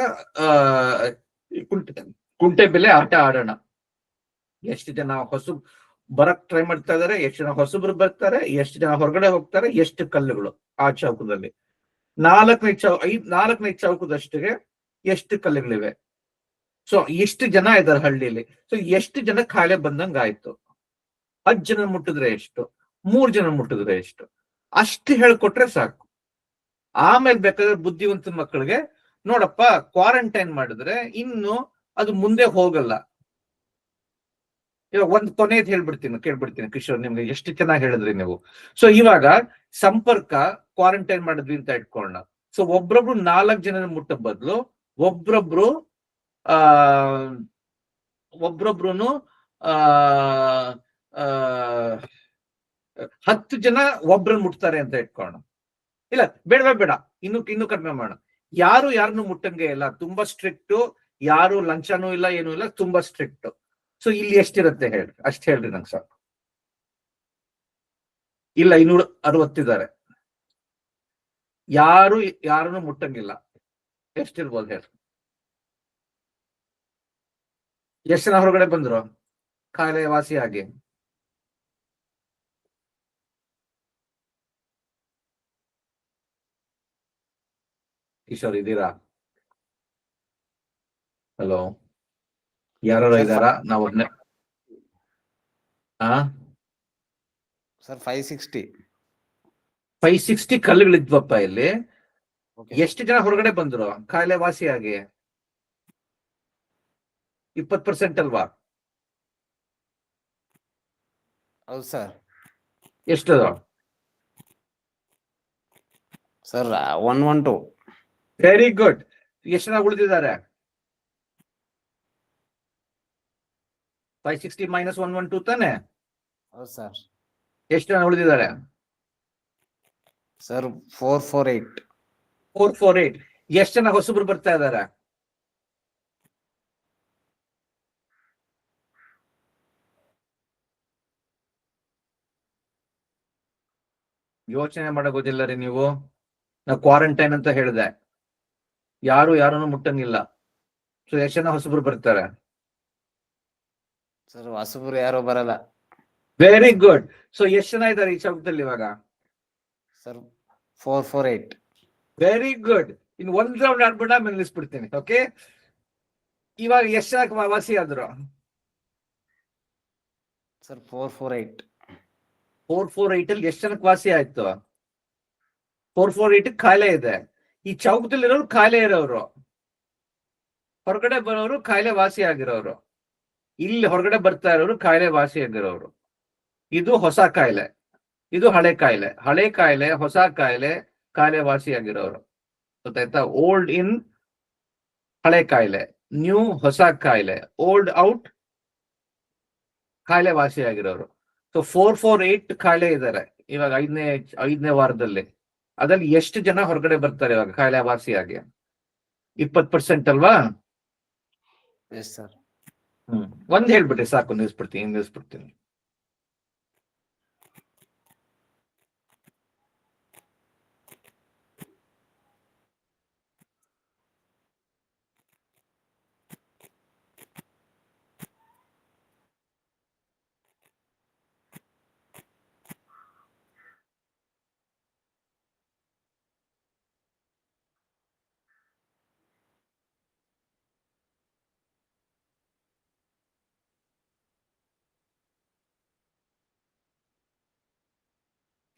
ಕುಂಟೆ ಬೆಲೆ ಆಟ ಆಡೋಣ. ಎಷ್ಟು ಜನ ಹೊಸಬ್ ಬರಕ್ ಟ್ರೈ ಮಾಡ್ತಾ ಇದಾರೆ, ಎಷ್ಟು ಜನ ಹೊಸಬ್ರು ಬರ್ತಾರೆ, ಎಷ್ಟು ಜನ ಹೊರಗಡೆ ಹೋಗ್ತಾರೆ, ಎಷ್ಟು ಕಲ್ಲುಗಳು ಆ ಚೌಕದಲ್ಲಿ. 4ನೇ ಚೌಕದಷ್ಟಿಗೆ ಎಷ್ಟು ಕಲ್ಲುಗಳಿವೆ? ಸೊ ಎಷ್ಟು ಜನ ಇದ್ದಾರೆ ಹಳ್ಳಿಲಿ? ಸೊ ಎಷ್ಟು ಜನ ಕಾಯಿಲೆ ಬಂದಂಗ ಆಯ್ತು? 10 ಜನ ಮುಟ್ಟಿದ್ರೆ ಎಷ್ಟು? 3 ಜನ ಮುಟ್ಟಿದ್ರೆ ಎಷ್ಟು? ಅಷ್ಟು ಹೇಳ್ಕೊಟ್ರೆ ಸಾಕು. ಆಮೇಲೆ ಬೇಕಾದ್ರೆ ಬುದ್ಧಿವಂತ ಮಕ್ಕಳಿಗೆ, ನೋಡಪ್ಪ, ಕ್ವಾರಂಟೈನ್ ಮಾಡಿದ್ರೆ ಇನ್ನು ಅದು ಮುಂದೆ ಹೋಗಲ್ಲ. ಇವಾಗ ಒಂದು ಕೊನೆಯದು ಕೇಳ್ಬಿಡ್ತೀನಿ ಕಿಶೋರ್, ನಿಮ್ಗೆ ಎಷ್ಟು ಚೆನ್ನಾಗಿ ಹೇಳಿದ್ರಿ ನೀವು. ಸೊ ಇವಾಗ ಸಂಪರ್ಕ ಕ್ವಾರಂಟೈನ್ ಮಾಡಿದ್ವಿ ಅಂತ ಇಟ್ಕೊಳ್ಳೋಣ. ಸೊ ಒಬ್ರೊಬ್ರು 4 ಜನ ಮುಟ್ಟ ಬದಲು ಒಬ್ರೊಬ್ರು 10 ಜನ ಒಬ್ರನ್ನ ಮುಟ್ತಾರೆ ಅಂತ ಇಟ್ಕೊಳ್ಳೋಣ. ಇಲ್ಲ, ಬೇಡ, ಇನ್ನು ಕಡಿಮೆ ಮಾಡೋಣ. ಯಾರನ್ನು ಮುಟ್ಟಂಗೆ ಇಲ್ಲ, ತುಂಬಾ ಸ್ಟ್ರಿಕ್ಟ್, ಯಾರು ಲಂಚನೂ ಇಲ್ಲ, ಏನೂ ಇಲ್ಲ, ತುಂಬಾ ಸ್ಟ್ರಿಕ್ಟ್. ಸೊ ಇಲ್ಲಿ ಎಷ್ಟಿರುತ್ತೆ ಹೇಳ್ರಿ? ಅಷ್ಟು ಹೇಳ್ರಿ ನಂಗೆ ಸಾಕು. ಇಲ್ಲ, 260 ಯಾರನ್ನು ಮುಟ್ಟಂಗಿಲ್ಲ, ಎಷ್ಟಿರ್ಬೋದು ಹೇಳ್ರಿ? ಎಷ್ಟು ಜನ ಹೊರಗಡೆ ಬಂದ್ರು ಕಾಯಿಲೆ ವಾಸಿ ಆಗಿ? ಕಿಶೋರ್ ಇದ್ದೀರಾ? ಹಲೋ, ಯಾರು ಇದ್ದಾರಾ? ನಾವು ಸರ್ 560 ಕಲ್ಲುಗಳಿದ್ವಪ್ಪ ಇಲ್ಲಿ. ಎಷ್ಟು ಜನ ಹೊರಗಡೆ ಬಂದ್ರು ಕಾಯಿಲೆ ವಾಸಿಯಾಗಿ? 20% ಅಲ್ವಾ? ಹೌದು ಸರ್. ಎಷ್ಟು ಸರ್? 112. Very good. ಎಷ್ಟು ಜನ ಉಳಿದಿದ್ದಾರೆ? 560 - 112 ತಾನೆ? ಹೌದು ಸರ್. ಎಷ್ಟು ಜನ ಉಳಿದಿದ್ದಾರೆ? ಸರ್ 448. 448. ಎಷ್ಟು ಜನ ಹೊಸಬ್ರು ಬರ್ತಾ ಇದ್ದಾರೆ? ಯೋಚನೆ ಮಾಡೋದಿಲ್ಲ ರೀ ನೀವು. ನಾವು ಕ್ವಾರಂಟೈನ್ ಅಂತ ಹೇಳಿದೆ, ಯಾರನ್ನು ಮುಟ್ಟಂಗಿಲ್ಲ. ಸೊ ಎಷ್ಟು ಜನ ಹೊಸಬ್ರು ಬರ್ತಾರೆ? ಸರ್ ಹೊಸಬ್ರು ಯಾರು ಬರಲ್ಲ. Very good. ಸೊ ಎಷ್ಟು ಜನ ಇದ್ದಾರೆ ಈ ಚೌಕದಲ್ಲಿ ಇವಾಗ? ಸರ್ 448. Very good. ಇನ್ 1 ರೌಂಡ್ ಆಡ್ಬಿಡ ಆಮೇಲೆ ನಿಲ್ಲಿಸ್ಬಿಡ್ತೀನಿ. ಓಕೆ, ಇವಾಗ ಎಷ್ಟು ಜನ ವಾಸಿ ಆದ್ರು? ಸರ್ 448. 448 ಅಲ್ಲಿ ಎಷ್ಟು ಜನಕ್ಕೆ ವಾಸಿ ಆಯ್ತು? 448 ಕಾಯಿಲೆ ಇದೆ. ಈ ಚೌಕದಲ್ಲಿರೋರು ಕಾಯಿಲೆ ಇರೋರು, ಹೊರಗಡೆ ಬರೋರು ಕಾಯಿಲೆ ವಾಸಿ ಆಗಿರೋರು, ಇಲ್ಲಿ ಹೊರಗಡೆ ಬರ್ತಾ ಇರೋರು ಕಾಯಿಲೆ ವಾಸಿ ಆಗಿರೋರು. ಇದು ಹೊಸ ಕಾಯಿಲೆ, ಇದು ಹಳೆ ಕಾಯಿಲೆ, ಹೊಸ ಕಾಯಿಲೆ, ಕಾಯಿಲೆ ವಾಸಿ ಆಗಿರೋರು. ಗೊತ್ತಾಯ್ತಾ? ಓಲ್ಡ್ ಇನ್ ಹಳೆ ಕಾಯಿಲೆ, ನ್ಯೂ ಹೊಸ ಕಾಯಿಲೆ, ಓಲ್ಡ್ ಔಟ್ ಕಾಯಿಲೆ ವಾಸಿ ಆಗಿರೋರು. ಸೊ 448 ಕಾಯಿಲೆ ಇದ್ದಾರೆ ಇವಾಗ ಐದನೇ ವಾರದಲ್ಲಿ. ಅದ್ರಲ್ಲಿ ಎಷ್ಟು ಜನ ಹೊರಗಡೆ ಬರ್ತಾರೆ ಇವಾಗ ಕಾಯಿಲೆ ವಾಸಿಯಾಗಿ? 20% ಅಲ್ವಾ? Yes sir. ಒಂದ್ ಹೇಳ್ಬಿಟ್ರಿ ಸಾಕು, ನಿಲ್ಲಿಸ್ಬಿಡ್ತೀನಿ.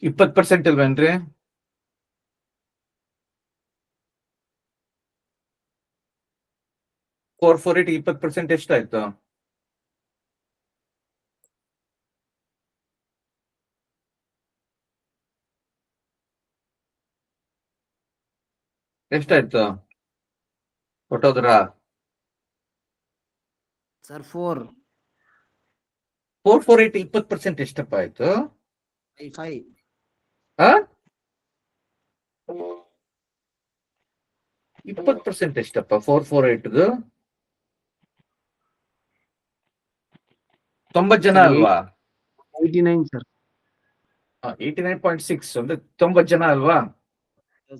ಇಪ್ಪತ್ತು ಪರ್ಸೆಂಟ್ ಅಲ್ವೇನ್ರಿ? ಫೋರ್ 20% ಎಷ್ಟಾಯ್ತು? ಎಷ್ಟಾಯ್ತು? ಹೊಟ್ಟೋದ್ರ? ಸರ್ 4 448 20% ಎಷ್ಟಪ್ಪ ಆಯ್ತು? 5 ಆ 20% ಎಷ್ಟಪ್ಪ 448ದು? 90 ಜನ ಅಲ್ವಾ? 89 ಸರ್. 89.6 ಅಂದ್ರೆ 90 ಜನ ಅಲ್ವಾ?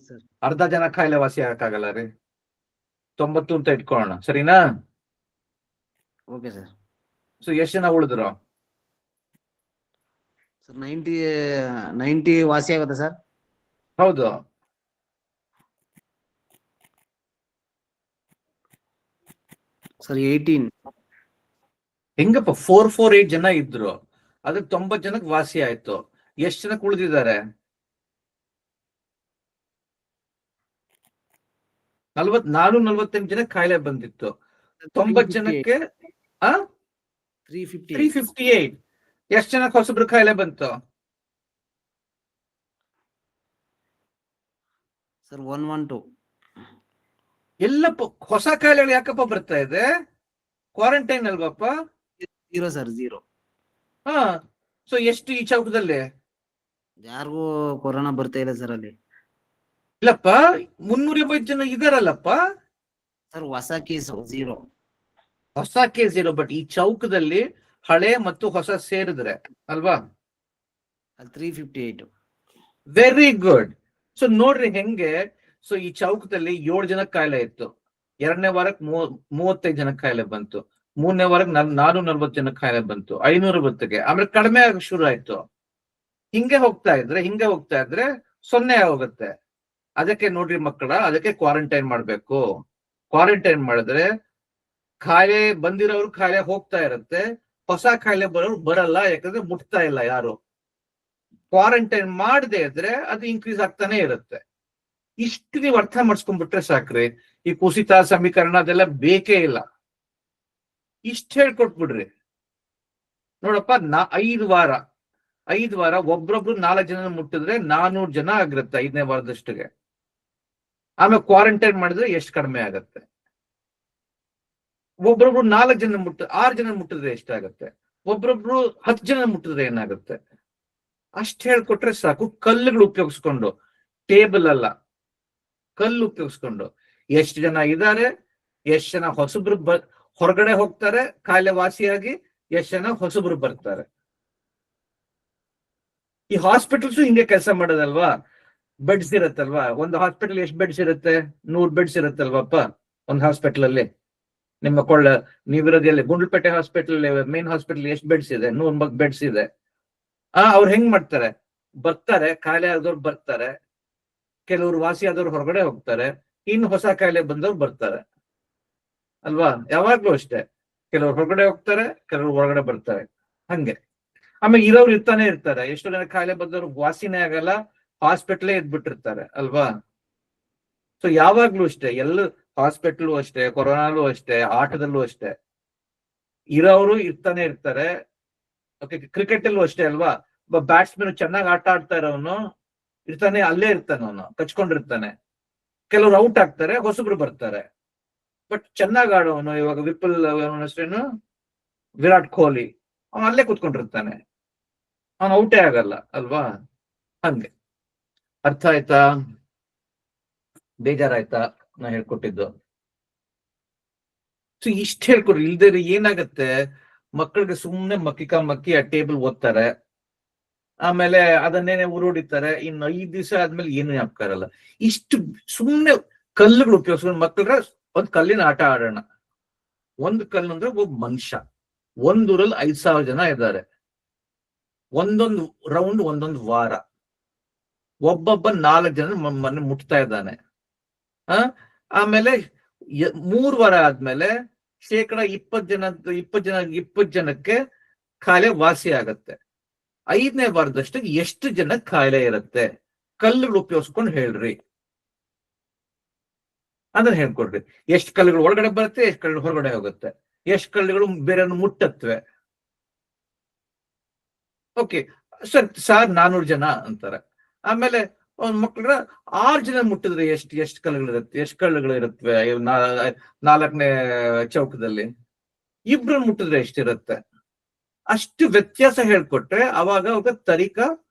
ಸರ್ ಅರ್ಧ ಜನ ಕಾಯಿಲೆ ವಾಸಿ ಆಗಕ್ಕಾಗಲ್ಲ ರೀ. 90 ಅಂತ ಇಟ್ಕೊಳ್ಳೋಣ, ಸರಿನಾ? Okay sir. ಸೊ ಎಷ್ಟು ಜನ ಉಳಿದ್ರು? ಸರ್ 90 ವಾಸಿ ಆಗುತ್ತೆ ಸರ್. ಹೌದು. ಸರ್ 18 ಹೆಂಗಪ್ಪ 448 ಜನ ಇದ್ರು, ಅದ್ರ 90 ಜನಕ್ಕೆ ವಾಸಿ ಆಯ್ತು. ಎಷ್ಟು ಜನಕ್ಕೆ ಉಳಿದಿದ್ದಾರೆ? 448 ಜನ ಕಾಯಿಲೆ ಬಂದಿತ್ತು. 90 ಜನಕ್ಕೆ 358. ಎಷ್ಟು ಜನಕ್ಕೆ ಹೊಸಬ್ರು ಕಾಯಿಲೆ ಬಂತು? ಸರ್ 112. ಎಲ್ಲಪ್ಪ ಹೊಸ ಕಾಯಿಲೆಗಳು ಯಾಕಪ್ಪ ಬರ್ತಾ ಇದೆ? ಕ್ವಾರಂಟೈನ್ ಅಲ್ವಪ್ಪ? 0 ಸರ್ 0. ಹಾ, ಸೊ ಎಷ್ಟು ಈ ಚೌಕದಲ್ಲಿ? ಯಾರಿಗೂ ಕೊರೋನಾ ಬರ್ತಾ ಇಲ್ಲ ಸರ್ ಅಲ್ಲಿ. ಇಲ್ಲಪ್ಪ, 350 ಜನ ಇದಾರಲ್ಲಪ್ಪ. ಸರ್ ಹೊಸ ಕೇಸ್ 0. ಹೊಸ ಕೇಸ್ ಇರೋ, ಬಟ್ ಈ ಚೌಕದಲ್ಲಿ ಹಳೆ ಮತ್ತು ಹೊಸ ಸೇರಿದ್ರೆ ಅಲ್ವಾ? 358. Very good. ಸೊ ನೋಡ್ರಿ ಹೆಂಗೆ. ಸೊ ಈ ಚೌಕದಲ್ಲಿ 7 ಜನಕ್ಕೆ ಕಾಯಿಲೆ ಇತ್ತು. 2ನೇ ವಾರಕ್ಕೆ 35 ಜನಕ್ಕೆ ಕಾಯಿಲೆ ಬಂತು. 3ನೇ ವಾರಕ್ಕೆ 440 ಜನಕ್ಕೆ ಕಾಯಿಲೆ ಬಂತು. 520ಗೆ ಆಮೇಲೆ ಕಡಿಮೆ ಆಗ ಶುರು ಆಯ್ತು. ಹಿಂಗೆ ಹೋಗ್ತಾ ಇದ್ರೆ 0 ಹೋಗುತ್ತೆ. ಅದಕ್ಕೆ ನೋಡ್ರಿ ಮಕ್ಕಳ, ಅದಕ್ಕೆ ಕ್ವಾರಂಟೈನ್ ಮಾಡ್ಬೇಕು. ಕ್ವಾರಂಟೈನ್ ಮಾಡಿದ್ರೆ ಕಾಯಿಲೆ ಬಂದಿರೋರು ಕಾಯಿಲೆ ಹೋಗ್ತಾ ಇರುತ್ತೆ, ಹೊಸ ಕಾಯಿಲೆ ಬರೋರು ಬರಲ್ಲ, ಯಾಕಂದ್ರೆ ಮುಟ್ತಾ ಇಲ್ಲ ಯಾರು. ಕ್ವಾರಂಟೈನ್ ಮಾಡದೆ ಇದ್ರೆ ಅದು ಇನ್ಕ್ರೀಸ್ ಆಗ್ತಾನೆ ಇರುತ್ತೆ. ಇಷ್ಟು ನೀವು ಅರ್ಥ ಮಾಡಿಸ್ಕೊಂಡ್ಬಿಟ್ರೆ ಸಾಕ್ರಿ. ಈ ಕುಸಿತ ಸಮೀಕರಣ ಅದೆಲ್ಲ ಬೇಕೇ ಇಲ್ಲ. ಇಷ್ಟ ಹೇಳ್ಕೊಟ್ಬಿಡ್ರಿ. ನೋಡಪ್ಪ, 5 ವಾರ ಒಬ್ರೊಬ್ರು 4 ಜನ ಮುಟ್ಟಿದ್ರೆ 400 ಜನ ಆಗಿರುತ್ತೆ 5ನೇ ವಾರದಷ್ಟಿಗೆ. ಆಮೇಲೆ ಕ್ವಾರಂಟೈನ್ ಮಾಡಿದ್ರೆ ಎಷ್ಟು ಕಡಿಮೆ ಆಗತ್ತೆ? ಒಬ್ರೊಬ್ರು 4 ಜನ 6 ಜನ ಮುಟ್ಟಿದ್ರೆ ಎಷ್ಟಾಗತ್ತೆ? ಒಬ್ರೊಬ್ರು 10 ಜನ ಮುಟ್ಟಿದ್ರೆ ಏನಾಗುತ್ತೆ? ಅಷ್ಟ್ ಹೇಳ್ಕೊಟ್ರೆ ಸಾಕು. ಕಲ್ಲುಗಳು ಉಪಯೋಗಿಸ್ಕೊಂಡು, ಟೇಬಲ್ ಅಲ್ಲ, ಕಲ್ಲು ಉಪಯೋಗಿಸ್ಕೊಂಡು ಎಷ್ಟು ಜನ ಇದ್ದಾರೆ, ಎಷ್ಟು ಜನ ಹೊಸಬ್ರು ಹೊರಗಡೆ ಹೋಗ್ತಾರೆ ಕಾಯಿಲೆ ವಾಸಿಯಾಗಿ, ಎಷ್ಟು ಜನ ಹೊಸಬ್ರು ಬರ್ತಾರೆ. ಈ ಹಾಸ್ಪಿಟಲ್ಸ್ ಹಿಂಗೆ ಕೆಲಸ ಮಾಡೋದಲ್ವಾ? ಬೆಡ್ಸ್ ಇರತ್ತಲ್ವಾ? ಒಂದು ಹಾಸ್ಪಿಟಲ್ ಎಷ್ಟು ಬೆಡ್ಸ್ ಇರುತ್ತೆ? 100 ಬೆಡ್ಸ್ ಇರುತ್ತಲ್ವಪ್ಪ ಒಂದು ಹಾಸ್ಪಿಟಲ್ ಅಲ್ಲಿ. ನಿಮ್ಮ ನೀವಿರೋದಲ್ಲಿ ಗುಂಡ್ಲುಪೇಟೆ ಹಾಸ್ಪಿಟಲ್, ಮೇನ್ ಹಾಸ್ಪಿಟಲ್ ಎಷ್ಟು ಬೆಡ್ಸ್ ಇದೆ? 100 ಬೆಡ್ಸ್ ಇದೆ. ಅವ್ರು ಹೆಂಗ್ ಮಾಡ್ತಾರೆ? ಬರ್ತಾರೆ, ಕಾಯಿಲೆ ಆದವ್ರು ಬರ್ತಾರೆ, ಕೆಲವರು ವಾಸಿ ಆದವ್ರು ಹೊರಗಡೆ ಹೋಗ್ತಾರೆ, ಇನ್ನು ಹೊಸ ಕಾಯಿಲೆ ಬಂದವ್ರು ಬರ್ತಾರೆ ಅಲ್ವಾ? ಯಾವಾಗ್ಲೂ ಅಷ್ಟೇ, ಕೆಲವ್ರು ಹೊರಗಡೆ ಹೋಗ್ತಾರೆ, ಕೆಲವರು ಹೊರಗಡೆ ಬರ್ತಾರೆ, ಹಂಗೆ. ಆಮೇಲೆ ಇರೋರು ಇರ್ತಾನೆ ಇರ್ತಾರೆ. ಎಷ್ಟೋ ಜನ ಕಾಯಿಲೆ ಬಂದವ್ರು ವಾಸಿನೇ ಆಗಲ್ಲ, ಹಾಸ್ಪಿಟ್ಲೇ ಇದ್ಬಿಟ್ಟಿರ್ತಾರೆ ಅಲ್ವಾ? ಸೊ ಯಾವಾಗ್ಲೂ ಅಷ್ಟೇ, ಎಲ್ಲ ಹಾಸ್ಪಿಟ್ಲು ಅಷ್ಟೇ, ಕೊರೋನಾಲು ಅಷ್ಟೇ, ಆಟದಲ್ಲೂ ಅಷ್ಟೇ, ಇರೋರು ಇರ್ತಾನೆ ಇರ್ತಾರೆ. ಓಕೆ, ಕ್ರಿಕೆಟ್ ಅಲ್ಲೂ ಅಷ್ಟೇ ಅಲ್ವಾ? ಬ್ಯಾಟ್ಸ್ಮನ್ ಚೆನ್ನಾಗಿ ಆಟ ಆಡ್ತಾ ಇರೋನು ಇರ್ತಾನೆ, ಅಲ್ಲೇ ಇರ್ತಾನೆ, ಅವನು ಕಚ್ಕೊಂಡಿರ್ತಾನೆ. ಕೆಲವ್ರು ಔಟ್ ಆಗ್ತಾರೆ, ಹೊಸಬ್ರು ಬರ್ತಾರೆ. ಬಟ್ ಚೆನ್ನಾಗಿ ಆಡೋನು, ಇವಾಗ ವಿರಾಟ್ ಕೊಹ್ಲಿ, ಅವನು ಅಲ್ಲೇ ಕೂತ್ಕೊಂಡಿರ್ತಾನೆ, ಅವನು ಔಟೇ ಆಗಲ್ಲ ಅಲ್ವಾ? ಹಂಗೆ ಅರ್ಥ ಆಯ್ತಾ? ಬೇಜಾರಾಯ್ತಾ ನಾ ಹೇಳ್ಕೊಟ್ಟಿದ್ದು? ಸೊ ಇಷ್ಟ ಹೇಳ್ಕೊಡ್ರಿ, ಇಲ್ದೇ ಏನಾಗತ್ತೆ, ಮಕ್ಕಳಿಗೆ ಸುಮ್ನೆ ಮಕ್ಕಿ ಆ ಟೇಬಲ್ ಓದ್ತಾರೆ, ಆಮೇಲೆ ಅದನ್ನೇನೆ ಉರುಡಿತಾರೆ, ಇನ್ನು 5 ದಿವಸ ಆದ್ಮೇಲೆ ಏನು ಜ್ಞಾಪಕ ಇಷ್ಟು ಸುಮ್ನೆ ಕಲ್ಲುಗಳು ಉಪಯೋಗಿಸ್ಕೊಂಡು ಮಕ್ಕಳ ಒಂದ್ ಕಲ್ಲಿನ ಆಟ ಆಡೋಣ. ಒಂದು ಕಲ್ಲು ಅಂದ್ರೆ ಒಬ್ಬ ಮನುಷ್ಯ, ಒಂದೂರಲ್ಲಿ 5,000 ಜನ ಇದ್ದಾರೆ, ಒಂದೊಂದು ರೌಂಡ್ ಒಂದೊಂದು ವಾರ, ಒಬ್ಬೊಬ್ಬ 4 ಜನ ಮನೆ ಮುಟ್ತಾ ಇದ್ದಾನೆ. ಆಮೇಲೆ 3 ವಾರ ಆದ್ಮೇಲೆ 20% ಜನಕ್ಕೆ ಕಾಯಿಲೆ ವಾಸಿ ಆಗತ್ತೆ. 5ನೇ ವಾರದಷ್ಟು ಎಷ್ಟು ಜನ ಕಾಯಿಲೆ ಇರುತ್ತೆ? ಕಲ್ಲುಗಳು ಉಪಯೋಗಿಸ್ಕೊಂಡು ಹೇಳ್ರಿ, ಅದನ್ನ ಹೇಳ್ಕೊಡ್ರಿ. ಎಷ್ಟು ಕಲ್ಲುಗಳು ಒಳಗಡೆ ಬರುತ್ತೆ, ಎಷ್ಟು ಕಲ್ಲುಗಳು ಹೊರಗಡೆ ಹೋಗುತ್ತೆ, ಎಷ್ಟು ಕಲ್ಲುಗಳು ಬೇರೆ ಮುಟ್ಟತ್ವೆ. ಓಕೆ ಸರ್ 400 ಜನ ಅಂತಾರೆ. ಆಮೇಲೆ ಮಕ್ಕಳ 6 ಜನ ಮುಟ್ಟಿದ್ರೆ ಎಷ್ಟು ಕಲ್ಲುಗಳಿರುತ್ತೆ, ಎಷ್ಟು ಕಲ್ಲುಗಳು ಇರುತ್ತವೆ 4ನೇ ಚೌಕದಲ್ಲಿ? 2 ಮುಟ್ಟಿದ್ರೆ ಎಷ್ಟಿರುತ್ತೆ? ಅಷ್ಟು ವ್ಯತ್ಯಾಸ ಹೇಳ್ಕೊಟ್ರೆ ಅವಾಗ ತರೀಕ